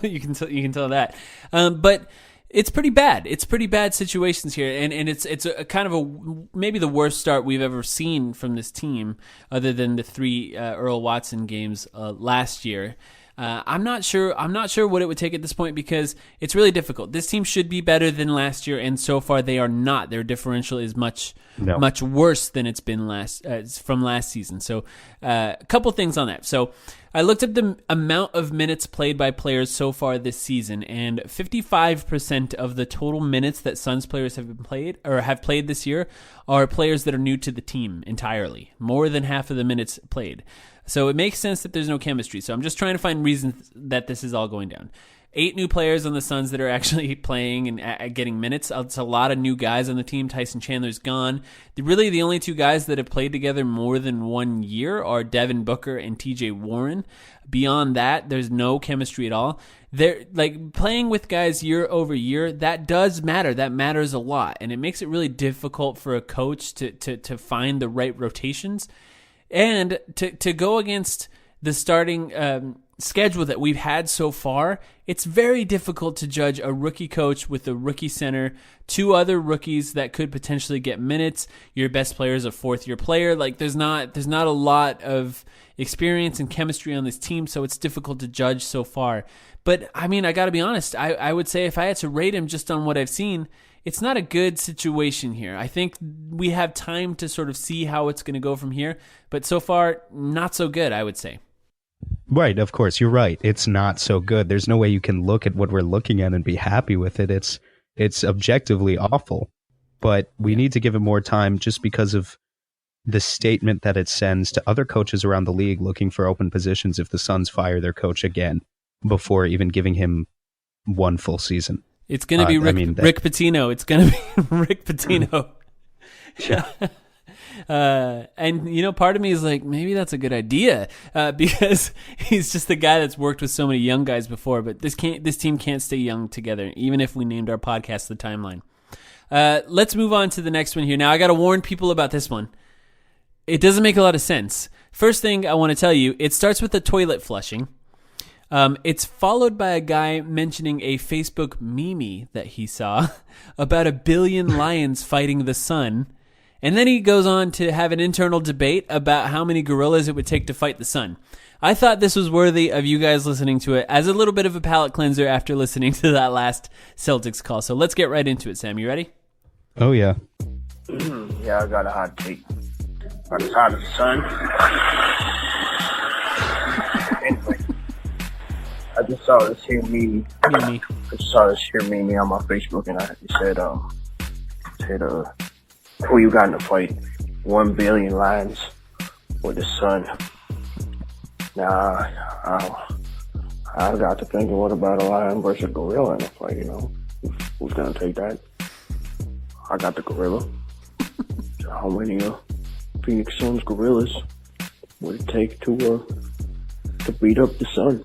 you can tell that. But it's pretty bad. It's pretty bad situations here, and it's a kind of maybe the worst start we've ever seen from this team, other than the 3 Earl Watson games last year. I'm not sure what it would take at this point, because it's really difficult. This team should be better than last year, and so far they are not. Their differential is much worse than it's been from last season. So a couple things on that. So I looked at the amount of minutes played by players so far this season, and 55% of the total minutes that Suns players have played this year are players that are new to the team entirely. More than half of the minutes played. So it makes sense that there's no chemistry. So I'm just trying to find reasons that this is all going down. 8 new players on the Suns that are actually playing and getting minutes. It's a lot of new guys on the team. Tyson Chandler's gone. Really, the only 2 guys that have played together more than 1 year are Devin Booker and TJ Warren. Beyond that, there's no chemistry at all. They're like playing with guys year over year. That does matter. That matters a lot, and it makes it really difficult for a coach to find the right rotations and to go against the starting schedule that we've had so far. It's very difficult to judge a rookie coach with a rookie center, 2 other rookies that could potentially get minutes. Your best player is a 4th-year player. Like there's not a lot of experience and chemistry on this team, so it's difficult to judge so far. But I mean, I got to be honest. I would say if I had to rate him just on what I've seen, it's not a good situation here. I think we have time to sort of see how it's going to go from here, but so far, not so good, I would say. Right, of course, you're right. It's not so good. There's no way you can look at what we're looking at and be happy with it. It's objectively awful, but we need to give it more time just because of the statement that it sends to other coaches around the league looking for open positions if the Suns fire their coach again before even giving him 1 full season. It's going to be Rick Pitino. It's going to be Rick Pitino. Yeah. And, part of me is like, maybe that's a good idea because he's just the guy that's worked with so many young guys before. But this team can't stay young together, even if we named our podcast The Timeline. Let's move on to the next one here. Now, I got to warn people about this one. It doesn't make a lot of sense. First thing I want to tell you, it starts with the toilet flushing. It's followed by a guy mentioning a Facebook meme that he saw about 1 billion lions fighting the sun. And then he goes on to have an internal debate about how many gorillas it would take to fight the sun. I thought this was worthy of you guys listening to it as a little bit of a palate cleanser after listening to that last Celtics call. So let's get right into it, Sam. You ready? Oh, yeah. Yeah, I got a hot take. On the side of the sun. Anyway. I just saw this here meme. I just saw this here meme on my Facebook, and it said, who you got in a fight? 1 billion lions with the sun. Now, I got to thinking, what about a lion versus a gorilla in a fight, Who's gonna take that? I got the gorilla. So how many Phoenix Suns gorillas would it take to beat up the sun?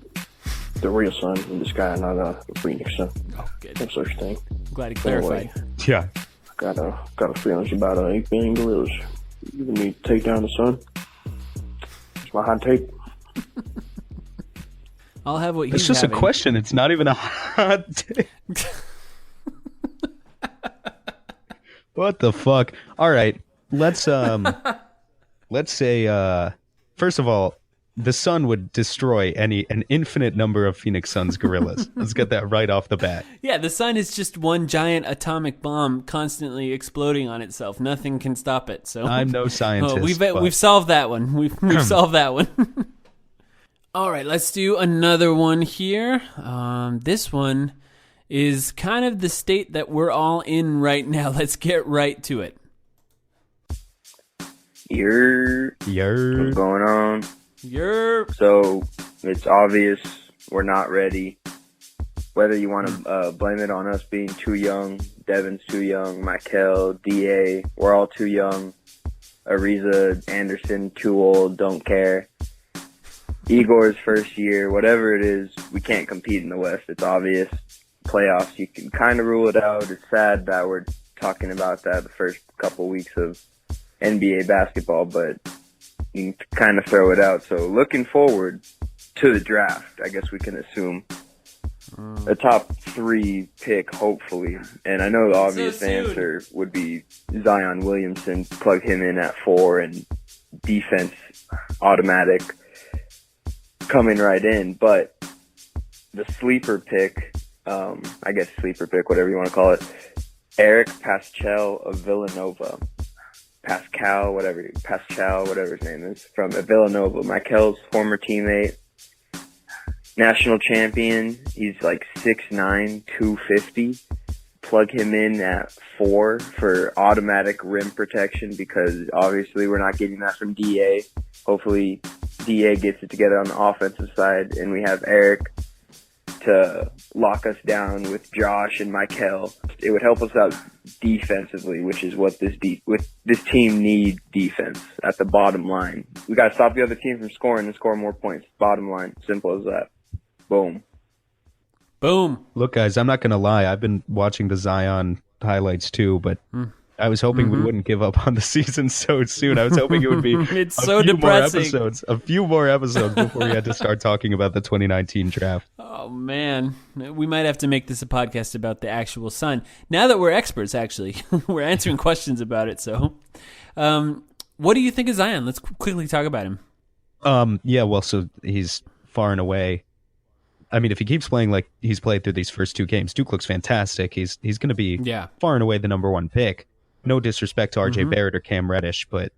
The real sun in the sky, not the Phoenix sun. Oh, good. No such thing. Glad he clarified. Yeah. Got a feeling it's about 8 billion gorillas. You need to take down the sun. It's my hot take. I'll have what he's It's just having. a question. It's not even a hot take. What the fuck? All right. Let's say first of all, the sun would destroy an infinite number of Phoenix Suns gorillas. Let's get that right off the bat. Yeah, the sun is just one giant atomic bomb constantly exploding on itself. Nothing can stop it. So I'm no scientist. We've solved that one. We've solved that one. All right, let's do another one here. This one is kind of the state that we're all in right now. Let's get right to it. What's going on? So it's obvious we're not ready. Whether you want to blame it on us being too young, Devin's too young, Mikal, DA, we're all too young. Ariza, Anderson, too old, don't care. Igor's first year, whatever it is, we can't compete in the West. It's obvious. Playoffs, you can kind of rule it out. It's sad that we're talking about that the first couple weeks of NBA basketball, but you can kind of throw it out. So looking forward to the draft, I guess we can assume a top 3 pick, hopefully. And I know the obvious answer would be Zion Williamson. Plug him in at 4 and defense automatic coming right in. But the sleeper pick, I guess sleeper pick, whatever you want to call it, Eric Paschal of Villanova. Pascal, whatever his name is, from Villanova. Mikal's former teammate. National champion. He's like 6'9", 250. Plug him in at 4 for automatic rim protection because obviously we're not getting that from DA. Hopefully DA gets it together on the offensive side and we have Eric to lock us down with Josh and Mikal. It would help us out defensively, which is what this team needs, defense at the bottom line. We got to stop the other team from scoring and score more points. Bottom line. Simple as that. Boom. Look, guys, I'm not going to lie. I've been watching the Zion highlights too, but I was hoping we wouldn't give up on the season so soon. I was hoping it would be a few more episodes before we had to start talking about the 2019 draft. Oh, man. We might have to make this a podcast about the actual Sun. Now that we're experts, actually, we're answering questions about it. So what do you think of Zion? Let's quickly talk about him. So he's far and away. I mean, if he keeps playing like he's played through these first 2 games, Duke looks fantastic. He's going to be far and away the number 1 pick. No disrespect to RJ Barrett or Cam Reddish, but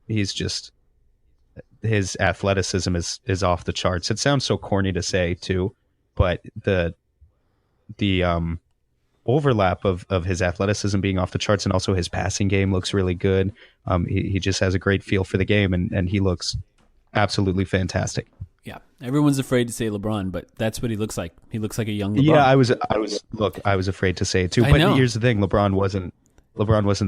he's just, his athleticism is off the charts. It sounds so corny to say too, but the overlap of his athleticism being off the charts and also his passing game looks really good. He just has a great feel for the game and he looks absolutely fantastic. Yeah, everyone's afraid to say LeBron, but that's what he looks like. He looks like a young LeBron. Yeah, I was afraid to say it too. But here's the thing: LeBron wasn't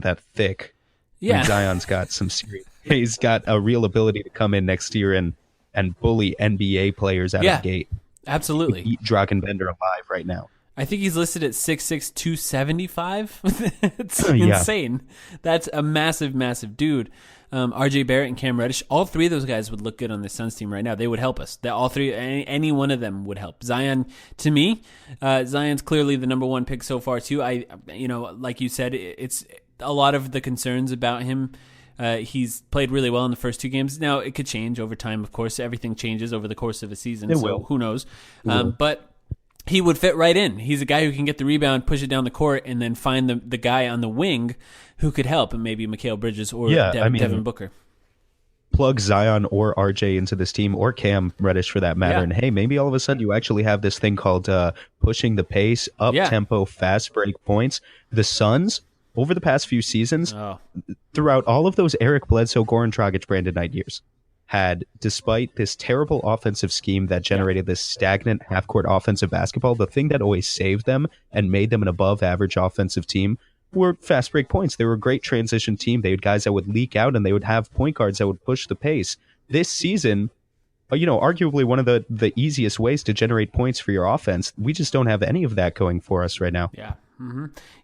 that thick. Yeah, I mean, Zion's got some serious. He's got a real ability to come in next year and bully NBA players out of the gate. Absolutely, eat Drakenbender alive right now. I think he's listed at 6'6", 275. It's insane. That's a massive, massive dude. RJ Barrett and Cam Reddish, all 3 of those guys would look good on the Suns team right now. They would help us. All 3, any one of them would help. Zion, to me, Zion's clearly the number 1 pick so far too. Like you said, it's a lot of the concerns about him. He's played really well in the first 2 games. Now it could change over time. Of course, everything changes over the course of a season. So who knows? But he would fit right in. He's a guy who can get the rebound, push it down the court, and then find the guy on the wing who could help, and maybe Mikal Bridges or Devin Booker. Plug Zion or RJ into this team, or Cam Reddish for that matter, and hey, maybe all of a sudden you actually have this thing called pushing the pace, up-tempo, fast break points. The Suns, over the past few seasons, throughout all of those Eric Bledsoe, Goran Dragic, Brandon Knight years, had, despite this terrible offensive scheme that generated this stagnant half-court offensive basketball, the thing that always saved them and made them an above-average offensive team were fast break points. They were a great transition team. They had guys that would leak out, and they would have point guards that would push the pace. This season, arguably one of the easiest ways to generate points for your offense, we just don't have any of that going for us right now. Yeah.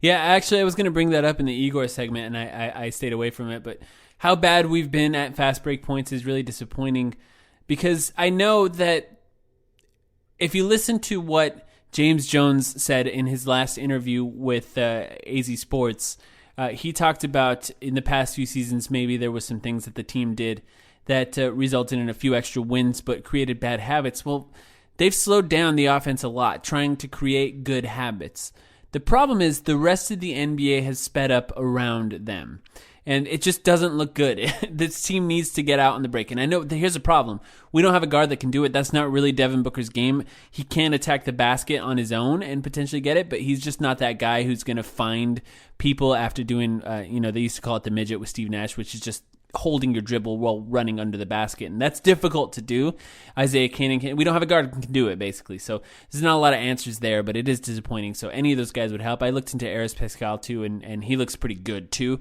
Yeah, actually, I was going to bring that up in the Igor segment, and I stayed away from it, but how bad we've been at fast break points is really disappointing, because I know that if you listen to what James Jones said in his last interview with AZ Sports, he talked about in the past few seasons maybe there was some things that the team did that resulted in a few extra wins but created bad habits. Well, they've slowed down the offense a lot, trying to create good habits. The problem is the rest of the NBA has sped up around them. And it just doesn't look good. This team needs to get out on the break. And I know here's a problem. We don't have a guard that can do it. That's not really Devin Booker's game. He can attack the basket on his own and potentially get it, but he's just not that guy who's going to find people after doing, they used to call it the midget with Steve Nash, which is just holding your dribble while running under the basket. And that's difficult to do. Isaiah Canaan, we don't have a guard who can do it, basically. So there's not a lot of answers there, but it is disappointing. So any of those guys would help. I looked into Aris Pascal, too, and he looks pretty good, too.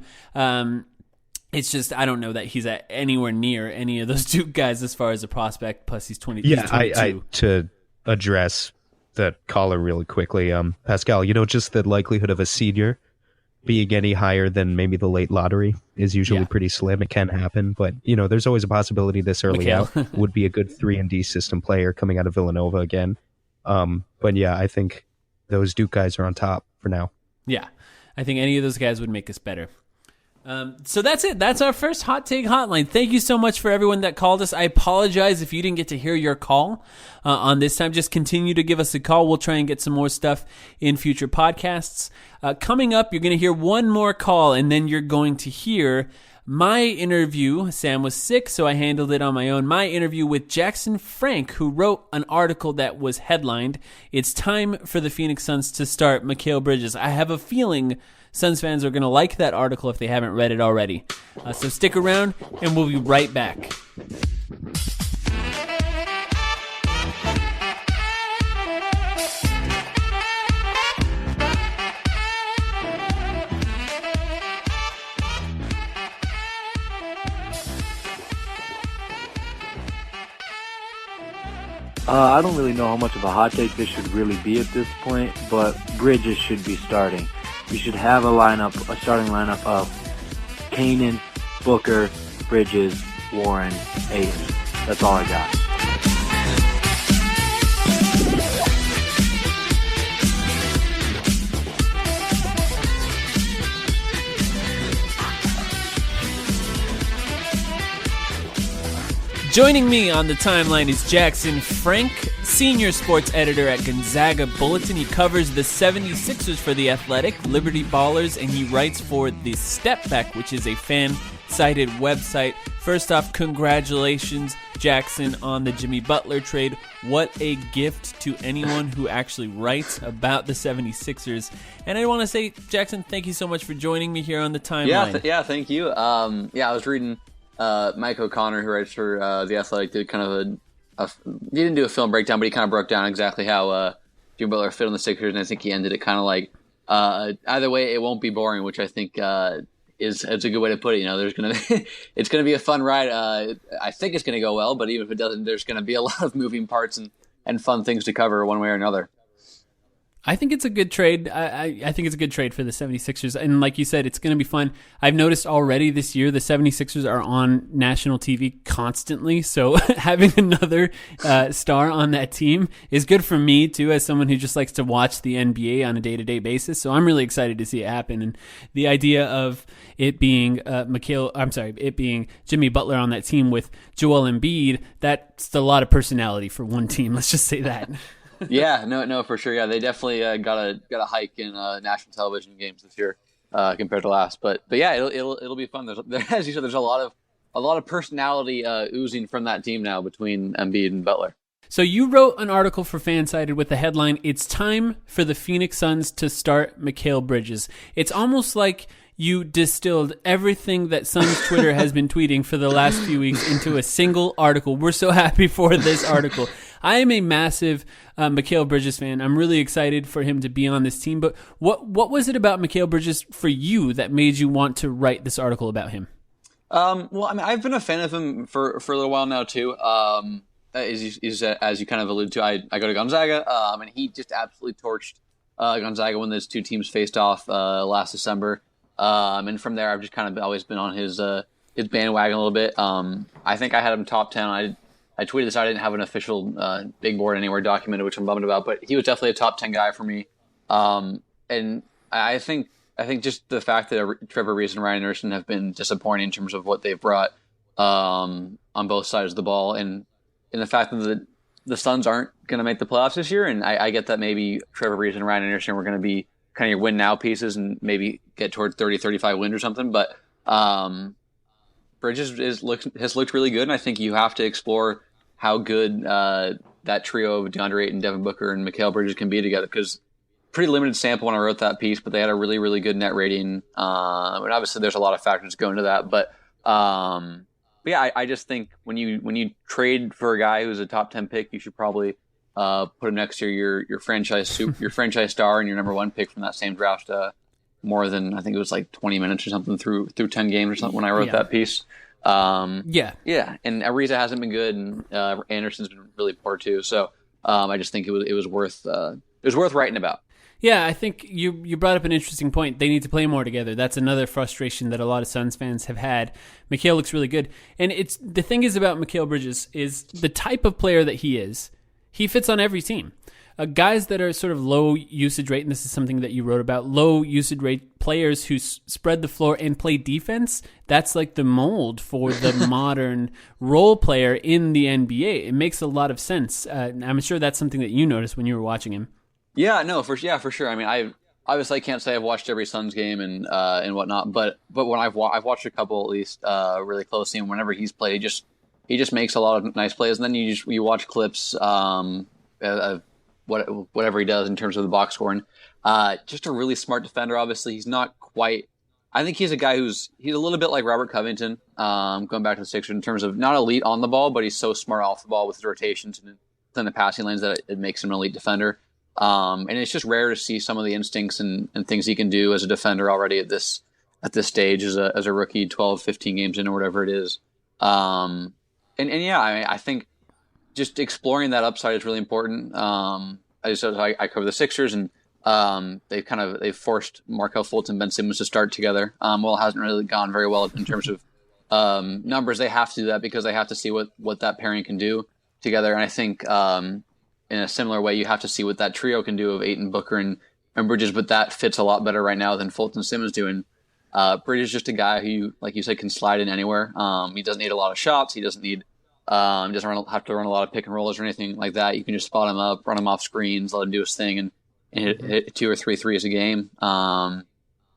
It's just, I don't know that he's at anywhere near any of those 2 guys as far as a prospect, plus he's 22. Yeah, to address that caller really quickly, Pascal, just the likelihood of a senior being any higher than maybe the late lottery is usually pretty slim. It can happen, but there's always a possibility this early Mikal. out would be a good 3-and-D system player coming out of Villanova again. But yeah, I think those Duke guys are on top for now. Yeah, I think any of those guys would make us better. So that's it. That's our first Hot Take Hotline. Thank you so much for everyone that called us. I apologize if you didn't get to hear your call on this time. Just continue to give us a call. We'll try and get some more stuff in future podcasts. Coming up, you're going to hear one more call, and then you're going to hear my interview. Sam was sick, so I handled it on my own. My interview with Jackson Frank, who wrote an article that was headlined, "It's time for the Phoenix Suns to start Mikal Bridges." I have a feeling Suns fans are going to like that article if they haven't read it already. So stick around, and we'll be right back. I don't really know how much of a hot take this should really be at this point, but Bridges should be starting. You should have a starting lineup of Kanan, Booker, Bridges, Warren, Ayton. That's all I got. Joining me on the timeline is Jackson Frank, senior sports editor at Gonzaga Bulletin. He covers the 76ers for The Athletic, Liberty Ballers, and he writes for The Step Back, which is a fan-sided website. First off, congratulations, Jackson, on the Jimmy Butler trade. What a gift to anyone who actually writes about the 76ers. And I want to say, Jackson, thank you so much for joining me here on the timeline. Yeah, thank you. I was reading Mike O'Connor, who writes for The Athletic, did kind of he didn't do a film breakdown, but he kind of broke down exactly how Jimmy Butler fit on the Sixers, and I think he ended it kind of like, either way, it won't be boring, which I think is a good way to put it. It's gonna be a fun ride. I think it's gonna go well, but even if it doesn't, there's gonna be a lot of moving parts and fun things to cover one way or another. I think it's a good trade. I think it's a good trade for the 76ers. And like you said, it's going to be fun. I've noticed already this year the 76ers are on national TV constantly. So having another star on that team is good for me, too, as someone who just likes to watch the NBA on a day-to-day basis. So I'm really excited to see it happen. And the idea of it being it being Jimmy Butler on that team with Joel Embiid, that's a lot of personality for one team. Let's just say that. Yeah, no, for sure. Yeah, they definitely got a hike in national television games this year compared to last. But yeah, it'll be fun. As you said, there's a lot of personality oozing from that team now between Embiid and Butler. So you wrote an article for Fansided with the headline, "It's time for the Phoenix Suns to start Mikal Bridges." It's almost like you distilled everything that Suns Twitter has been tweeting for the last few weeks into a single article. We're so happy for this article. I am a massive Mikal Bridges fan. I'm really excited for him to be on this team. But what was it about Mikal Bridges for you that made you want to write this article about him? Well, I mean, I've been a fan of him for a little while now too. As you kind of alluded to, I go to Gonzaga, and he just absolutely torched Gonzaga when those two teams faced off last December. And from there, I've just kind of always been on his bandwagon a little bit. I think I had him top 10. I tweeted this. I didn't have an official big board anywhere documented, which I'm bummed about. But he was definitely a top 10 guy for me. And I think just the fact that Trevor Reese and Ryan Anderson have been disappointing in terms of what they've brought on both sides of the ball, and the fact that the Suns aren't going to make the playoffs this year. And I get that maybe Trevor Reese and Ryan Anderson were going to be kind of your win now pieces and maybe get towards 30, 35 wins or something. But Bridges has looked really good, and I think you have to explore how good that trio of DeAndre Ayton, Devin Booker, and Mikal Bridges can be together, because pretty limited sample when I wrote that piece, but they had a really, really good net rating. And obviously there's a lot of factors going into that, but yeah, I just think when you trade for a guy who's a top 10 pick, you should probably put him next to your franchise star and your number one pick from that same draft. More than, I think it was like 20 minutes or something through 10 games or something when I wrote that piece. Yeah, and Ariza hasn't been good, and Anderson's been really poor too. So I just think it was worth writing about. Yeah, I think you brought up an interesting point. They need to play more together. That's another frustration that a lot of Suns fans have had. Mikal looks really good. And it's the thing is about Mikal Bridges is the type of player that he is. He fits on every team. Guys that are sort of low usage rate, and this is something that you wrote about, low usage rate players who spread the floor and play defense, that's like the mold for the modern role player in the NBA. It makes a lot of sense. I'm sure that's something that you noticed when you were watching him. Yeah, no, for sure. I mean, I can't say I've watched every Suns game and whatnot, but when I've watched a couple at least really closely, and whenever he's played, he just makes a lot of nice plays, and then you watch clips of whatever he does in terms of the box scoring. Just a really smart defender. Obviously, he's not quite. I think he's a guy he's a little bit like Robert Covington, going back to the Sixers in terms of not elite on the ball, but he's so smart off the ball with his rotations and in the passing lanes that it makes him an elite defender. And it's just rare to see some of the instincts and things he can do as a defender already at this stage as a rookie, 12, 15 games in or whatever it is. And yeah, I think just exploring that upside is really important. I cover the Sixers, and they've forced Markelle Fultz and Ben Simmons to start together. Well, it hasn't really gone very well in terms of numbers. They have to do that because they have to see what that pairing can do together. And I think in a similar way, you have to see what that trio can do of Ayton, Booker, and Bridges, but that fits a lot better right now than Fultz and Simmons do. And Bridges is just a guy who, like you said, can slide in anywhere. He doesn't need a lot of shots. He doesn't need have to run a lot of pick and rollers or anything like that. You can just spot him up, run him off screens, let him do his thing, and hit 2 or 3 threes a game. But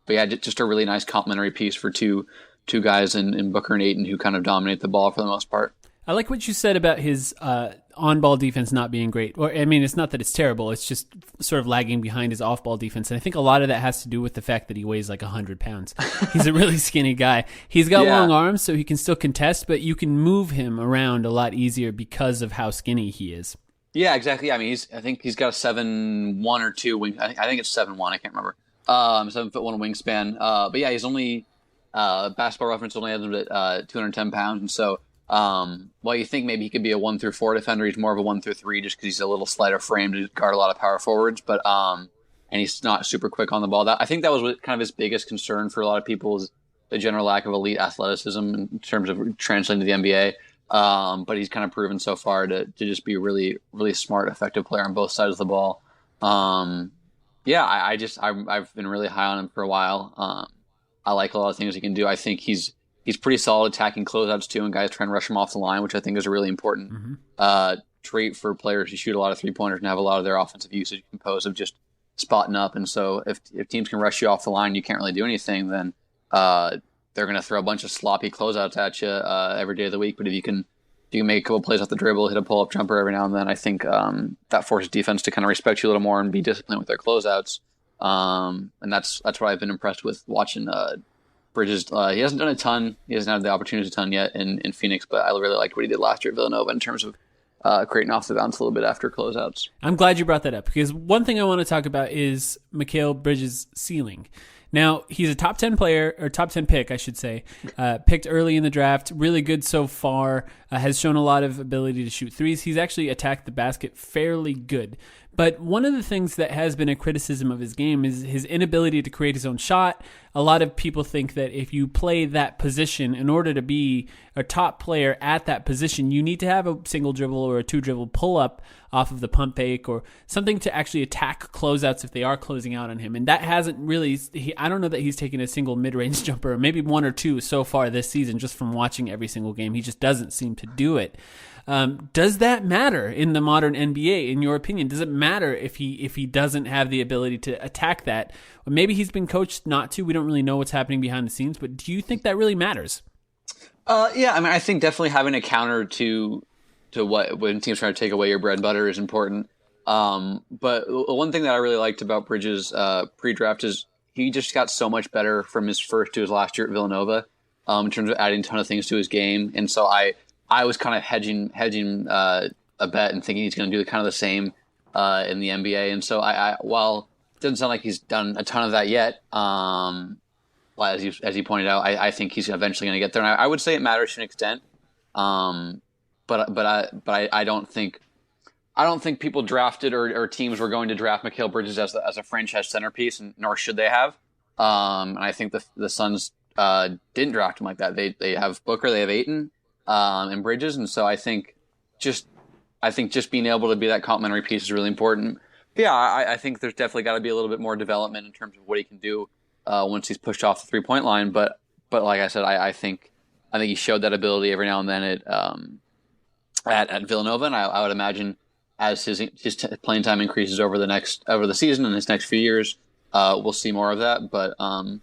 yeah, just a really nice complementary piece for two guys in Booker and Ayton who kind of dominate the ball for the most part. I like what you said about his on-ball defense not being great. Or I mean, it's not that it's terrible. It's just sort of lagging behind his off-ball defense. And I think a lot of that has to do with the fact that he weighs like 100 pounds. He's a really skinny guy. He's got long arms, so he can still contest, but you can move him around a lot easier because of how skinny he is. Yeah, exactly. I mean, I think he's got a 7'1" or 2 wing. I think it's 7'1". I can't remember. 7'1" wingspan. But yeah, he's only Basketball Reference only has him at 210 pounds, and so. While you think maybe he could be a 1 through 4 defender, he's more of a 1 through 3 just because he's a little slighter frame to guard a lot of power forwards. But and he's not super quick on the ball. I think that was kind of his biggest concern for a lot of people is the general lack of elite athleticism in terms of translating to the NBA. But he's kind of proven so far to just be a really, really smart, effective player on both sides of the ball. Yeah, I've been really high on him for a while. I like a lot of things he can do. I think he's pretty solid attacking closeouts too, and guys try and rush him off the line, which I think is a really important trait for players who shoot a lot of 3-pointers and have a lot of their offensive usage composed of just spotting up. And so if teams can rush you off the line, you can't really do anything, then they're going to throw a bunch of sloppy closeouts at you every day of the week. But if you can make a couple plays off the dribble, hit a pull-up jumper every now and then, I think that forces defense to kind of respect you a little more and be disciplined with their closeouts. And that's what I've been impressed with watching Bridges. He hasn't done a ton. He hasn't had the opportunity a ton yet in Phoenix, but I really liked what he did last year at Villanova in terms of creating off the bounce a little bit after closeouts. I'm glad you brought that up because one thing I want to talk about is Mikal Bridges' ceiling. Now, he's a top 10 player, or top 10 pick, I should say, picked early in the draft, really good so far, has shown a lot of ability to shoot threes. He's actually attacked the basket fairly good. But one of the things that has been a criticism of his game is his inability to create his own shot. A lot of people think that if you play that position, in order to be a top player at that position, you need to have a single dribble or a 2-dribble pull-up off of the pump fake or something to actually attack closeouts if they are closing out on him. And that hasn't really, I don't know that he's taken a single mid-range jumper, or maybe 1 or 2 so far this season, just from watching every single game. He just doesn't seem to do it. Does that matter in the modern NBA, in your opinion? Does it matter if he doesn't have the ability to attack that? Or maybe he's been coached not to. We don't really know what's happening behind the scenes, but do you think that really matters? Yeah, I mean, I think definitely having a counter to what when teams try to take away your bread and butter is important. But one thing that I really liked about Bridges pre-draft is he just got so much better from his first to his last year at Villanova in terms of adding a ton of things to his game. And so I was kind of hedging a bet and thinking he's going to do kind of the same in the NBA. And so while it doesn't sound like he's done a ton of that yet, as you pointed out, I think he's eventually going to get there. And I would say it matters to an extent, but I don't think I don't think people drafted or teams were going to draft Mikal Bridges as a franchise centerpiece, and nor should they have. And I think the Suns didn't draft him like that. They have Booker, they have Ayton, and Bridges, and so I think just being able to be that complementary piece is really important. But yeah, I think there's definitely got to be a little bit more development in terms of what he can do once he's pushed off the 3-point line. But like I said, I think he showed that ability every now and then at Villanova, and I would imagine as his playing time increases over the season and his next few years, we'll see more of that. But I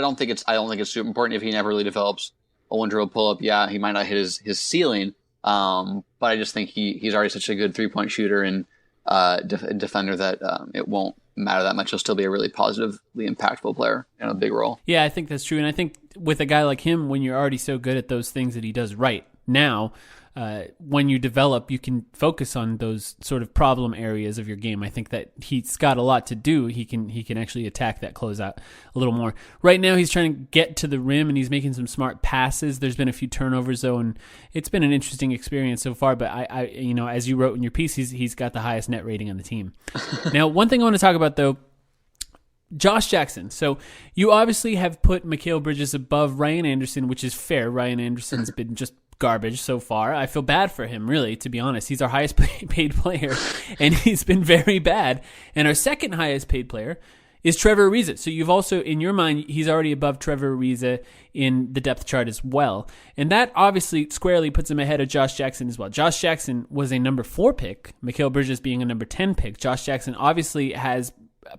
don't think it's super important if he never really develops a one-dribble pull-up. Yeah, he might not hit his ceiling, but I just think he's already such a good 3-point shooter and defender that it won't matter that much. He'll still be a really positively impactful player in a big role. Yeah, I think that's true. And I think with a guy like him, when you're already so good at those things that he does right now, when you develop, you can focus on those sort of problem areas of your game. I think that he's got a lot to do. He can actually attack that closeout a little more. Right now, he's trying to get to the rim, and he's making some smart passes. There's been a few turnovers, though, and it's been an interesting experience so far. But I as you wrote in your piece, he's got the highest net rating on the team. Now, one thing I want to talk about, though, Josh Jackson. So you obviously have put Mikal Bridges above Ryan Anderson, which is fair. Ryan Anderson's been just garbage so far. I feel bad for him, really, to be honest. He's our highest paid player, and he's been very bad. And our second highest paid player is Trevor Ariza. So you've also, in your mind, he's already above Trevor Ariza in the depth chart as well. And that obviously squarely puts him ahead of Josh Jackson as well. Josh Jackson was a number 4 pick, Mikal Bridges being a number 10 pick. Josh Jackson obviously has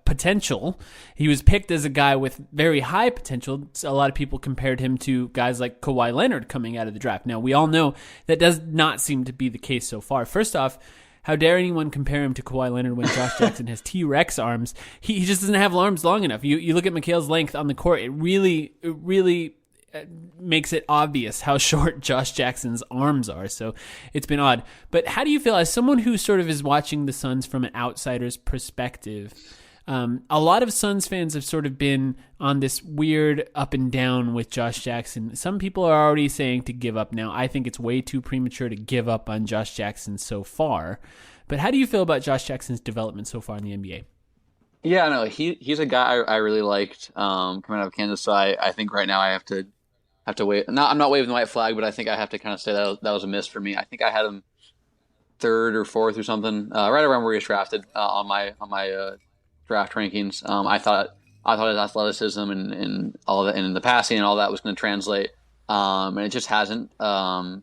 potential. He was picked as a guy with very high potential. A lot of people compared him to guys like Kawhi Leonard coming out of the draft. Now, we all know that does not seem to be the case so far. First off, how dare anyone compare him to Kawhi Leonard when Josh Jackson has T-Rex arms? He just doesn't have arms long enough. You look at Mikal's length on the court, it really makes it obvious how short Josh Jackson's arms are. So it's been odd. But how do you feel as someone who sort of is watching the Suns from an outsider's perspective? A lot of Suns fans have sort of been on this weird up and down with Josh Jackson. Some people are already saying to give up now. I think it's way too premature to give up on Josh Jackson so far. But how do you feel about Josh Jackson's development so far in the NBA? Yeah, no, he's a guy I really liked coming out of Kansas. So I think right now I have to wait. No, I'm not waving the white flag, but I think I have to kind of say that was a miss for me. I think I had him 3rd or 4th or something, right around where he was drafted on my draft rankings. I thought his athleticism and all that, and the passing and all that was going to translate, and it just hasn't. I'd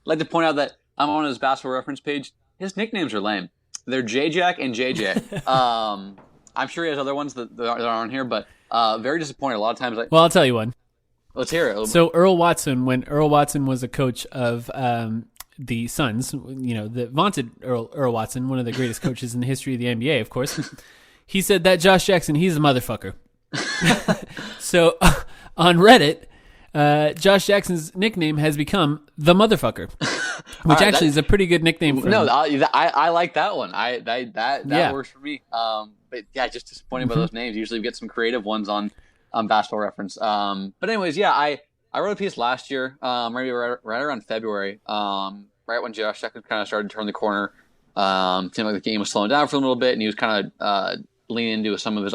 like to point out that I'm on his basketball reference page. His nicknames are lame. They're J-Jack and JJ. I'm sure he has other ones that aren't on here, but very disappointed. A lot of times. Well, I'll tell you one. Let's hear it. So Earl Watson, when Earl Watson was a coach of the Suns, the vaunted Earl Watson, one of the greatest coaches in the history of the NBA, of course, he said that Josh Jackson, he's a motherfucker. So on Reddit, Josh Jackson's nickname has become the motherfucker, which actually is a pretty good nickname for him. No, I like that one. That works for me. But yeah, just disappointed by those names. Usually we get some creative ones on Basketball Reference. But anyways, yeah, I wrote a piece last year, maybe right around February, right when Josh Jackson kind of started to turn the corner. Seemed like the game was slowing down for a little bit, and he was kind of leaning into some of his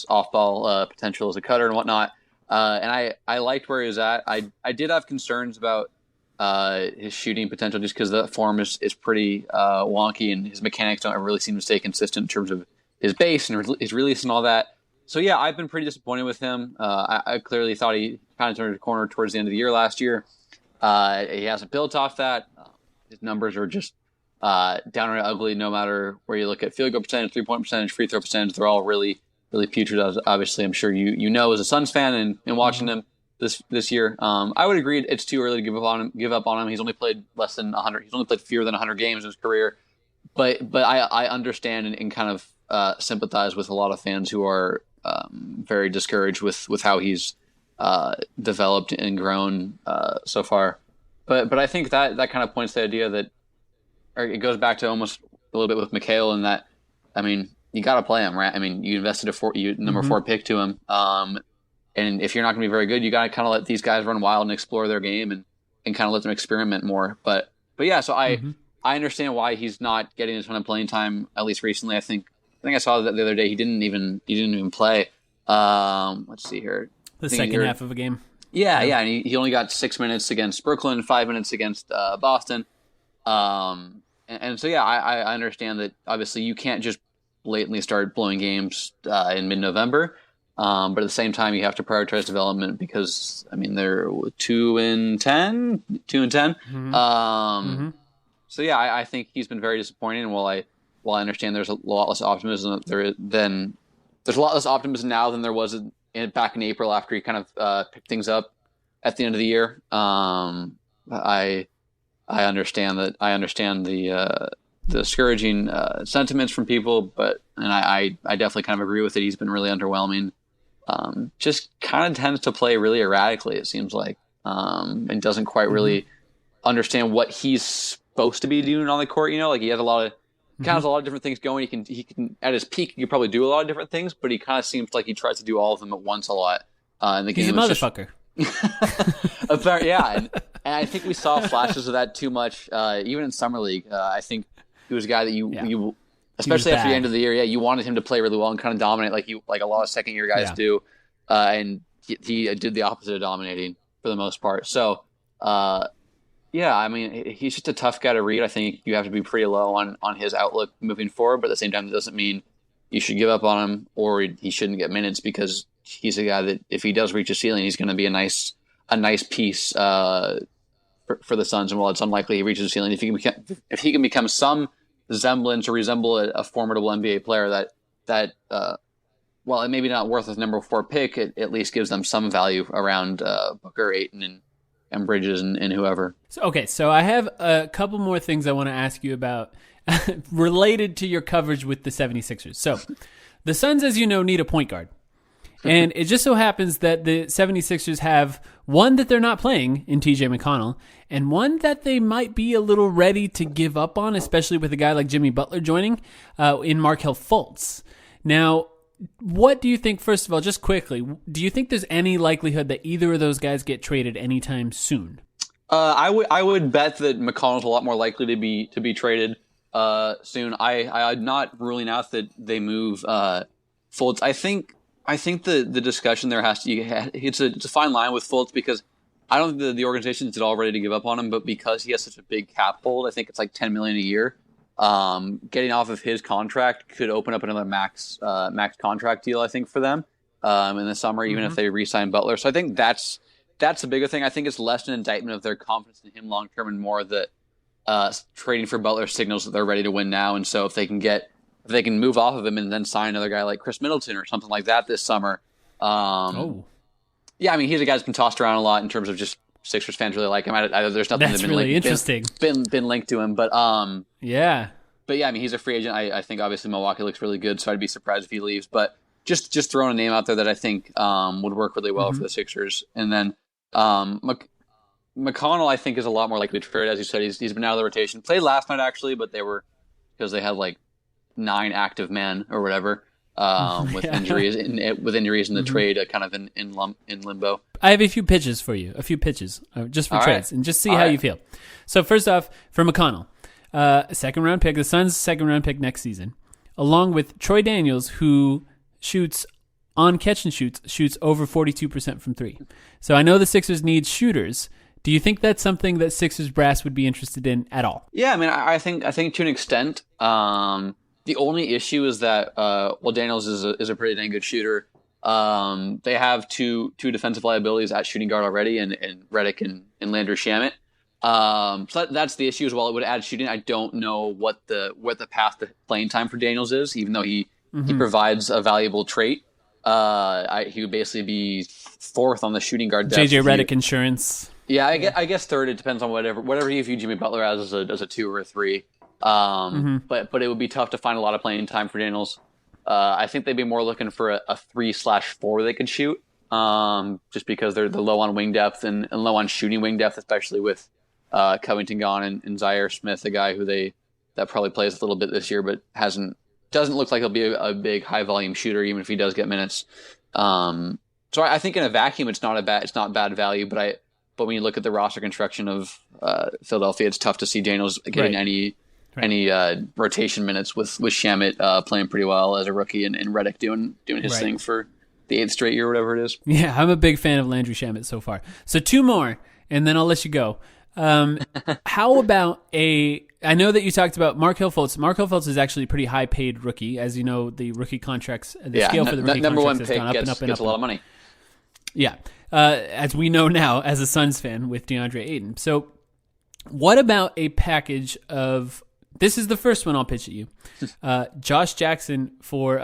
off ball potential as a cutter and whatnot. And I liked where he was at. I did have concerns about his shooting potential just because the form is pretty wonky, and his mechanics don't really seem to stay consistent in terms of his base and his release and all that. So yeah, I've been pretty disappointed with him. I clearly thought he kind of turned the corner towards the end of the year last year. He hasn't built off that. His numbers are just downright ugly. No matter where you look at field goal percentage, 3-point percentage, free throw percentage, they're all really, really putrid. Obviously, I'm sure you know as a Suns fan and watching them this year. I would agree it's too early to give up on him. He's only played less than 100. He's only played fewer than 100 games in his career. But I understand and kind of sympathize with a lot of fans who are very discouraged with how he's developed and grown so far. But I think that kind of points to the idea that, or it goes back to almost a little bit with Mikal in that, I mean, you got to play him, right? I mean, you invested number 4 pick to him. And if you're not going to be very good, you got to kind of let these guys run wild and explore their game and kind of let them experiment more. But yeah, so I I understand why he's not getting a ton of playing time, at least recently. I think I saw that the other day he didn't even play. Let's see here. The second half of a game. Yeah, and he only got 6 minutes against Brooklyn, 5 minutes against Boston. And so, I understand that obviously you can't just blatantly start blowing games in mid-November. But at the same time, you have to prioritize development because, I mean, they're 2-10. Mm-hmm. So, I think he's been very disappointing. And while I understand there's a lot less optimism, there's a lot less optimism now than there was back in April after he kind of picked things up at the end of the year. I understand that. I understand the discouraging sentiments from people, and I definitely kind of agree with it. He's been really underwhelming. Just kind of tends to play really erratically, it seems like, and doesn't quite really understand what he's supposed to be doing on the court. You know, like he has a lot of different things going. He can at his peak, he could probably do a lot of different things, but he kind of seems like he tries to do all of them at once a lot. And the He's game a motherfucker. And I think we saw flashes of that too much, even in summer league. I think he was a guy that you especially after the end of the year, you wanted him to play really well and kind of dominate like a lot of second year guys do, and he did the opposite of dominating for the most part. So, I mean, he's just a tough guy to read. I think you have to be pretty low on his outlook moving forward, but at the same time, it doesn't mean you should give up on him or he shouldn't get minutes, because he's a guy that if he does reach a ceiling, he's going to be a nice piece for the Suns. And while it's unlikely he reaches a ceiling, if he can become some semblance or resemble a formidable NBA player that while it may be not worth a number 4 pick, it at least gives them some value around Booker, Ayton, and Bridges and whoever. So I have a couple more things I want to ask you about related to your coverage with the 76ers. So the Suns, as you know, need a point guard. And it just so happens that the 76ers have one that they're not playing in TJ McConnell, and one that they might be a little ready to give up on, especially with a guy like Jimmy Butler joining, in Markelle Fultz. Now, what do you think, first of all, just quickly, do you think there's any likelihood that either of those guys get traded anytime soon? I would bet that McConnell's a lot more likely to be traded soon. I'm not ruling out that they move Fultz. I think the discussion there it's a fine line with Fultz, because I don't think the organization is at all ready to give up on him, but because he has such a big cap hold, I think it's like $10 million a year. Getting off of his contract could open up another max contract deal, I think, for them in the summer, even if they re-sign Butler. So I think that's a bigger thing. I think it's less an indictment of their confidence in him long term and more that trading for Butler signals that they're ready to win now. And so if they can move off of him and then sign another guy like Chris Middleton or something like that this summer. Yeah, I mean, he's a guy that's been tossed around a lot in terms of just Sixers fans really like him. There's nothing that's really interesting. Been linked to him, but yeah. But yeah, I mean, he's a free agent. I think obviously Milwaukee looks really good, so I'd be surprised if he leaves. But just throwing a name out there that I think would work really well for the Sixers. And then McConnell, I think, is a lot more likely to trade. As you said, he's been out of the rotation. Played last night actually, but because they had like 9 active men or whatever with injuries in the trade, kind of in limbo. I have a few pitches for you, just for trades, and just see how you feel. So first off, for McConnell, second round pick, the Suns' second round pick next season, along with Troy Daniels, who shoots on catch and shoots over 42% from 3. So I know the Sixers need shooters. Do you think that's something that Sixers brass would be interested in at all? Yeah, I mean, I think to an extent. The only issue is that Daniels is a pretty dang good shooter. They have two defensive liabilities at shooting guard already, and Redick and Landry Shamet. So that's the issue as well. It would add shooting. I don't know what the path to playing time for Daniels is, even though he provides a valuable trait. He would basically be 4th on the shooting guard depth. JJ Redick insurance. Yeah, I guess 3rd. It depends on whatever you view Jimmy Butler as a 2 or a 3. But it would be tough to find a lot of playing time for Daniels. I think they'd be more looking for a 3/4 they could shoot, just because they're low on wing depth and low on shooting wing depth, especially with Covington gone and Zaire Smith, a guy that probably plays a little bit this year, but doesn't look like he'll be a big high volume shooter, even if he does get minutes. So I think in a vacuum, it's not bad value, but But when you look at the roster construction of Philadelphia, it's tough to see Daniels getting any rotation minutes with Shamet playing pretty well as a rookie and Redick doing his thing for the 8th straight year, whatever it is. Yeah, I'm a big fan of Landry Shamet so far. So 2 more, and then I'll let you go. How about I know that you talked about Markelle Fultz. Markelle Fultz is actually a pretty high-paid rookie. As you know, the rookie contracts, scale for the rookie number contracts one has gone pick up and up. gets a lot of money. Yeah, as we know now as a Suns fan with DeAndre Ayton. So what about a package of, this is the first one I'll pitch at you, Josh Jackson for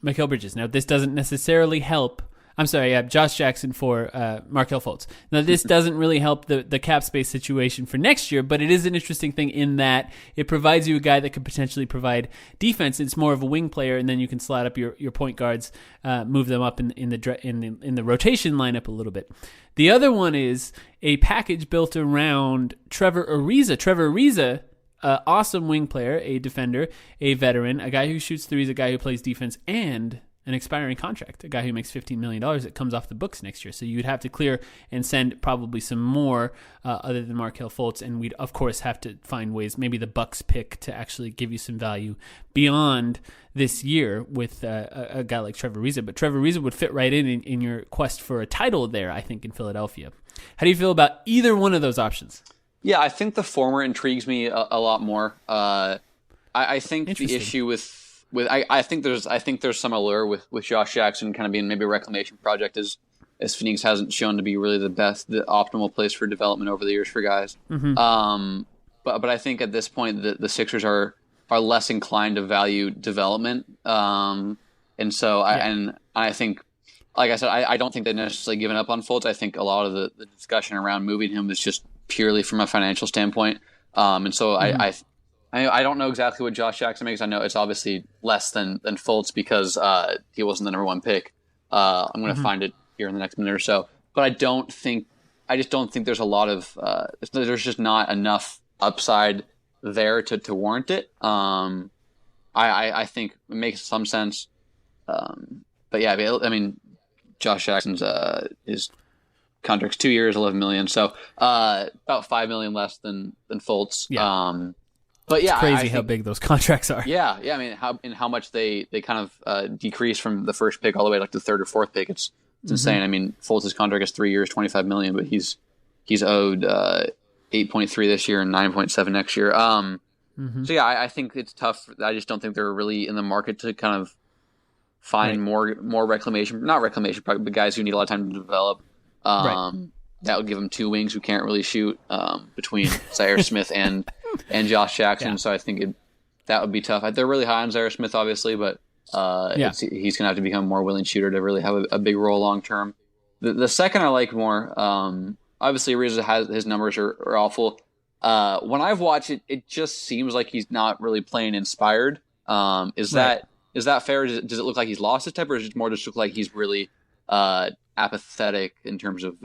Mikal Bridges. Now, this doesn't necessarily help. I'm sorry, Josh Jackson for Markelle Fultz. Now, this doesn't really help the cap space situation for next year, but it is an interesting thing in that it provides you a guy that could potentially provide defense. It's more of a wing player, and then you can slide up your point guards, move them up in the rotation lineup a little bit. The other one is a package built around Trevor Ariza. Trevor Ariza, awesome wing player, a defender, a veteran, a guy who shoots threes, a guy who plays defense, and an expiring contract, a guy who makes $15 million that comes off the books next year. So you'd have to clear and send probably some more other than Markelle Fultz, and we'd, of course, have to find ways, maybe the Bucks pick to actually give you some value beyond this year with a guy like Trevor Ariza. But Trevor Ariza would fit right in your quest for a title there, I think, in Philadelphia. How do you feel about either one of those options? Yeah, I think the former intrigues me a lot more. I think the issue with I think there's some allure with Josh Jackson kind of being maybe a reclamation project as Phoenix hasn't shown to be really the optimal place for development over the years for guys. Mm-hmm. But I think at this point the Sixers are less inclined to value development. And so I think, like I said, I don't think they've necessarily given up on Fultz. I think a lot of the discussion around moving him is just purely from a financial standpoint. And so I don't know exactly what Josh Jackson makes. I know it's obviously less than Fultz because he wasn't the number 1 pick. I'm going to find it here in the next minute or so. But I just don't think there's a lot of there's just not enough upside there to warrant it. I think it makes some sense. But yeah, I mean, Josh Jackson's his contract's 2 years, $11 million, so about $5 million less than Fultz. Yeah. But yeah, it's crazy how big those contracts are. Yeah. I mean, how much they kind of decrease from the first pick all the way to like the 3rd or 4th pick. It's insane. I mean, Fultz's contract is 3 years, $25 million, but he's owed 8.3 this year and 9.7 next year. So yeah, I think it's tough. I just don't think they're really in the market to kind of find more not reclamation, but guys who need a lot of time to develop. That would give them 2 wings who can't really shoot between Zaire Smith and Josh Jackson. Yeah. So I think that would be tough. They're really high on Zaire Smith, obviously, but he's going to have to become a more willing shooter to really have a big role long term. The second I like more, obviously Ariza his numbers are awful. When I've watched it, it just seems like he's not really playing inspired. Is that fair? Does it look like he's lost his temper, or does it more just look like he's really apathetic in terms of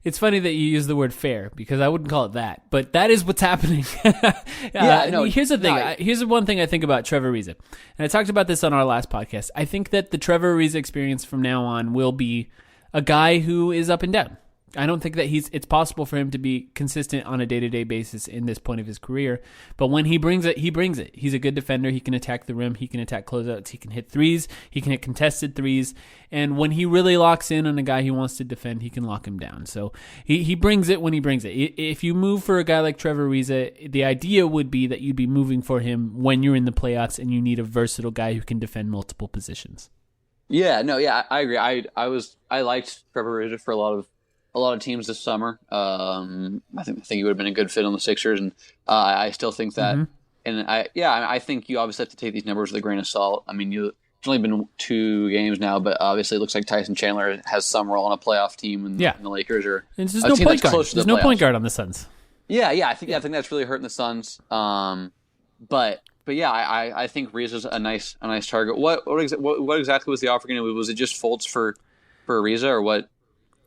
It's funny that you use the word fair because I wouldn't call it that, but that is what's happening. Here's the thing. Here's one thing I think about Trevor Ariza, and I talked about this on our last podcast. I think that the Trevor Ariza experience from now on will be a guy who is up and down. I don't think that it's possible for him to be consistent on a day-to-day basis in this point of his career. But when he brings it, he brings it. He's a good defender. He can attack the rim. He can attack closeouts. He can hit threes. He can hit contested threes. And when he really locks in on a guy he wants to defend, he can lock him down. So he brings it when he brings it. If you move for a guy like Trevor Ariza, the idea would be that you'd be moving for him when you're in the playoffs and you need a versatile guy who can defend multiple positions. I agree. I liked Trevor Ariza for a lot of teams this summer. I think he would have been a good fit on the Sixers, and I still think that. And I think you obviously have to take these numbers with a grain of salt. I mean, it's only been 2 games now, but obviously it looks like Tyson Chandler has some role on a playoff team, and the Lakers are there's no point guard. There's no point guard on the Suns. I think that's really hurting the Suns. But yeah, I think Ariza's a nice target. What exactly was the offer going to be? Was it just Fultz for Ariza, or what?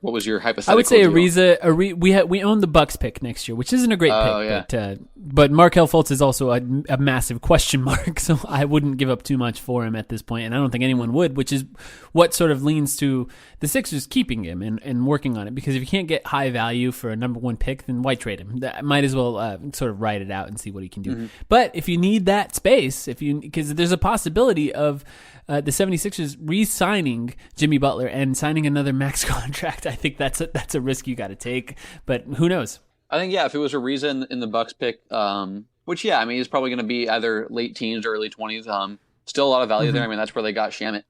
what was your hypothetical? I would say duo? we own the Bucks pick next year, which isn't a great pick, yeah. but Markelle Fultz is also a massive question mark, so I wouldn't give up too much for him at this point, and I don't think anyone would, which is what sort of leans to the Sixers keeping him and working on it, because if you can't get high value for a number one pick, then why trade him? Might as well sort of ride it out and see what he can do. Mm-hmm. But if you need that space, because there's a possibility of the 76ers re-signing Jimmy Butler and signing another max contract, I think that's a risk you got to take, but who knows? I think, if it was Ariza in the Bucks pick, which, he's probably going to be either late teens or early 20s. Still a lot of value there. I mean, that's where they got Shamet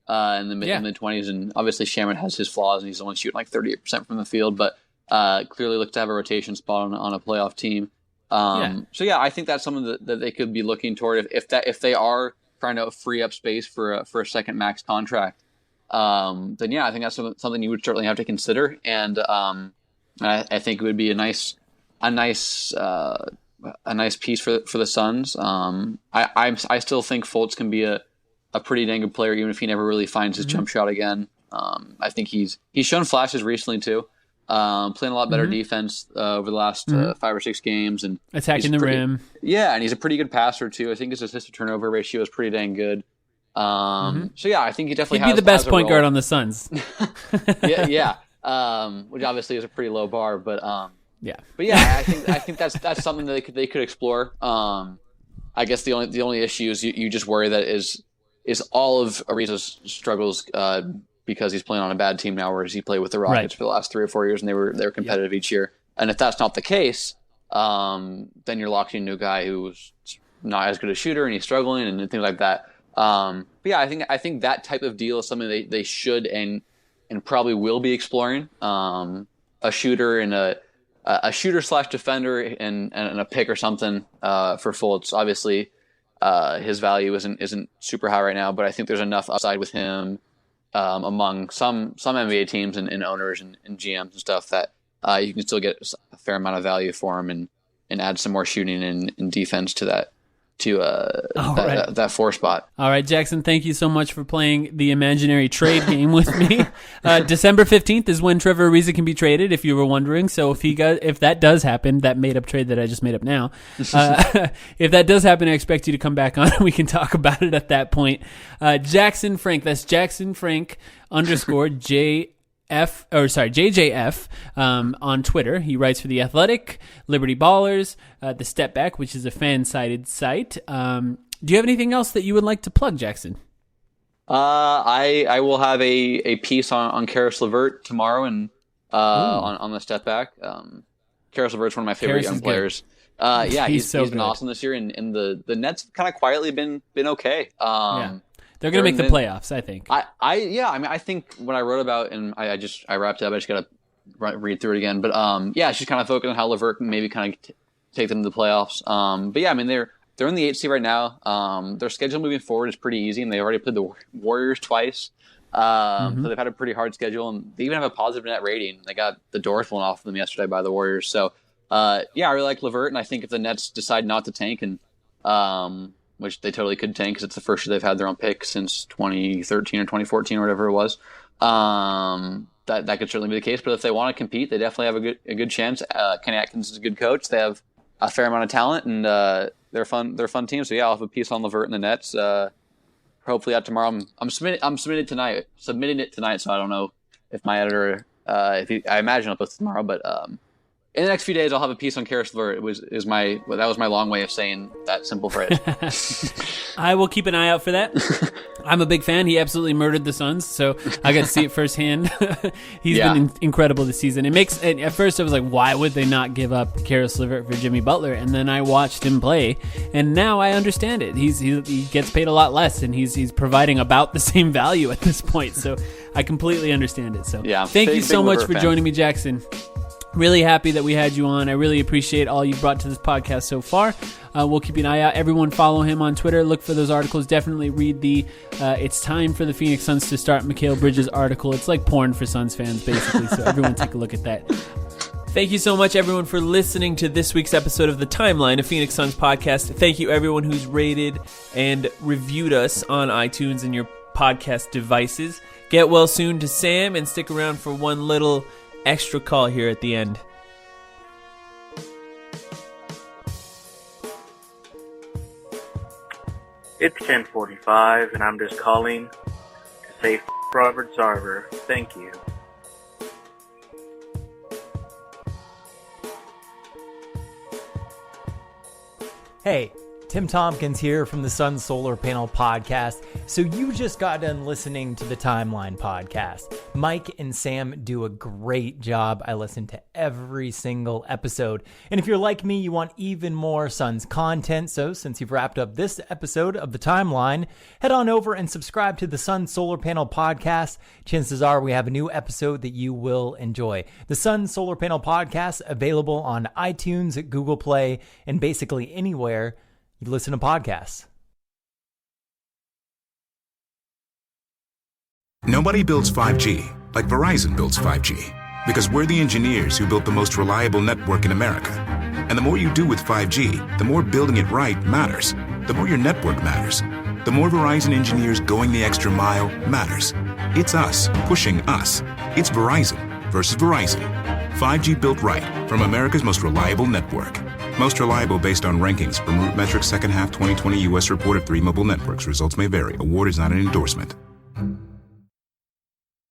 in the mid-20s, and obviously Shamet has his flaws, and he's only shooting like 38% from the field, but clearly looks to have a rotation spot on a playoff team. So, I think that's something that they could be looking toward if they are trying to free up space for a second max contract. Then I think that's something you would certainly have to consider, and I think it would be a nice piece for the Suns. I still think Fultz can be a pretty dang good player, even if he never really finds his jump shot again. I think he's shown flashes recently too, playing a lot better defense over the last 5 or 6 games, and attacking the rim. Yeah, and he's a pretty good passer too. I think his assist to turnover ratio is pretty dang good. So I think he definitely he'd be the best point guard on the Suns. Which obviously is a pretty low bar, but yeah. But I think that's something that they could explore. I guess the only issue is you just worry that is all of Ariza's struggles because he's playing on a bad team now, whereas he played with the Rockets for the last 3 or 4 years, and they were competitive each year. And if that's not the case, then you're locked into a guy who's not as good a shooter and he's struggling and things like that. I think that type of deal is something they should and probably will be exploring. A shooter and a shooter / defender and a pick or something for Fultz. Obviously, his value isn't super high right now, but I think there's enough upside with him among some NBA teams and owners and GMs and stuff that you can still get a fair amount of value for him and add some more shooting and defense to that. That 4 spot. All right, Jackson, thank you so much for playing the imaginary trade game with me. December 15th is when Trevor Ariza can be traded, if you were wondering. So if that does happen, that made-up trade that I just made up now, if that does happen, I expect you to come back on and we can talk about it at that point. Jackson Frank, that's Jackson Frank _ JJF on Twitter. He writes for The Athletic, Liberty Ballers, The Step Back, which is a fan-sided site. Do you have anything else that you would like to plug, Jackson? I will have a piece on Karis LeVert tomorrow and on The Step Back. Karis LeVert's one of my favorite young players. He's been awesome this year, and the Nets kind of quietly been okay. They're going to make the playoffs, I think. I think what I wrote about, and I wrapped it up. I just got to read through it again. But she's kind of focused on how LeVert can maybe kind of take them to the playoffs. They're in the 8th seed right now. Their schedule moving forward is pretty easy, and they already played the Warriors twice. So they've had a pretty hard schedule, and they even have a positive net rating. They got the door thrown off of them yesterday by the Warriors. So I really like LeVert, and I think if the Nets decide not to tank and which they totally could tank because it's the first year they've had their own pick since 2013 or 2014 or whatever it was. That could certainly be the case. But if they want to compete, they definitely have a good chance. Kenny Atkins is a good coach. They have a fair amount of talent, and they're a fun team. So I'll have a piece on LeVert and the Nets. Hopefully out tomorrow. I'm submitting it tonight. So I don't know if my editor, I imagine I'll post it tomorrow, but. In the next few days, I'll have a piece on Karis LeVert. That was my long way of saying that simple phrase. I will keep an eye out for that. I'm a big fan. He absolutely murdered the Suns, so I got to see it firsthand. He's been incredible this season. At first I was like, why would they not give up Karis LeVert for Jimmy Butler? And then I watched him play, and now I understand it. He gets paid a lot less, and he's providing about the same value at this point. So I completely understand it. So thank you so much for joining me, Jackson. Really happy that we had you on. I really appreciate all you've brought to this podcast so far. We'll keep an eye out. Everyone follow him on Twitter. Look for those articles. Definitely read the It's Time for the Phoenix Suns to Start Mikal Bridges article. It's like porn for Suns fans, basically. So everyone take a look at that. Thank you so much, everyone, for listening to this week's episode of The Timeline, a Phoenix Suns podcast. Thank you, everyone who's rated and reviewed us on iTunes and your podcast devices. Get well soon to Sam, and stick around for one little extra call here at the end. It's 10:45, and I'm just calling to say Robert Sarver. Thank you. Hey, Tim Tompkins here from the Sun Solar Panel Podcast. So you just got done listening to the Timeline Podcast. Mike and Sam do a great job. I listen to every single episode. And if you're like me, you want even more Suns content. So since you've wrapped up this episode of the Timeline, head on over and subscribe to the Sun Solar Panel Podcast. Chances are we have a new episode that you will enjoy. The Sun Solar Panel Podcast, available on iTunes, Google Play, and basically anywhere you listen to podcasts. Nobody builds 5G like Verizon builds 5G, because we're the engineers who built the most reliable network in America. And the more you do with 5G, the more building it right matters. The more your network matters. The more Verizon engineers going the extra mile matters. It's us pushing us. It's Verizon versus Verizon. 5G built right from America's most reliable network. Most reliable based on rankings from RootMetrics second half 2020 U.S. report of 3 mobile networks. Results may vary. Award is not an endorsement.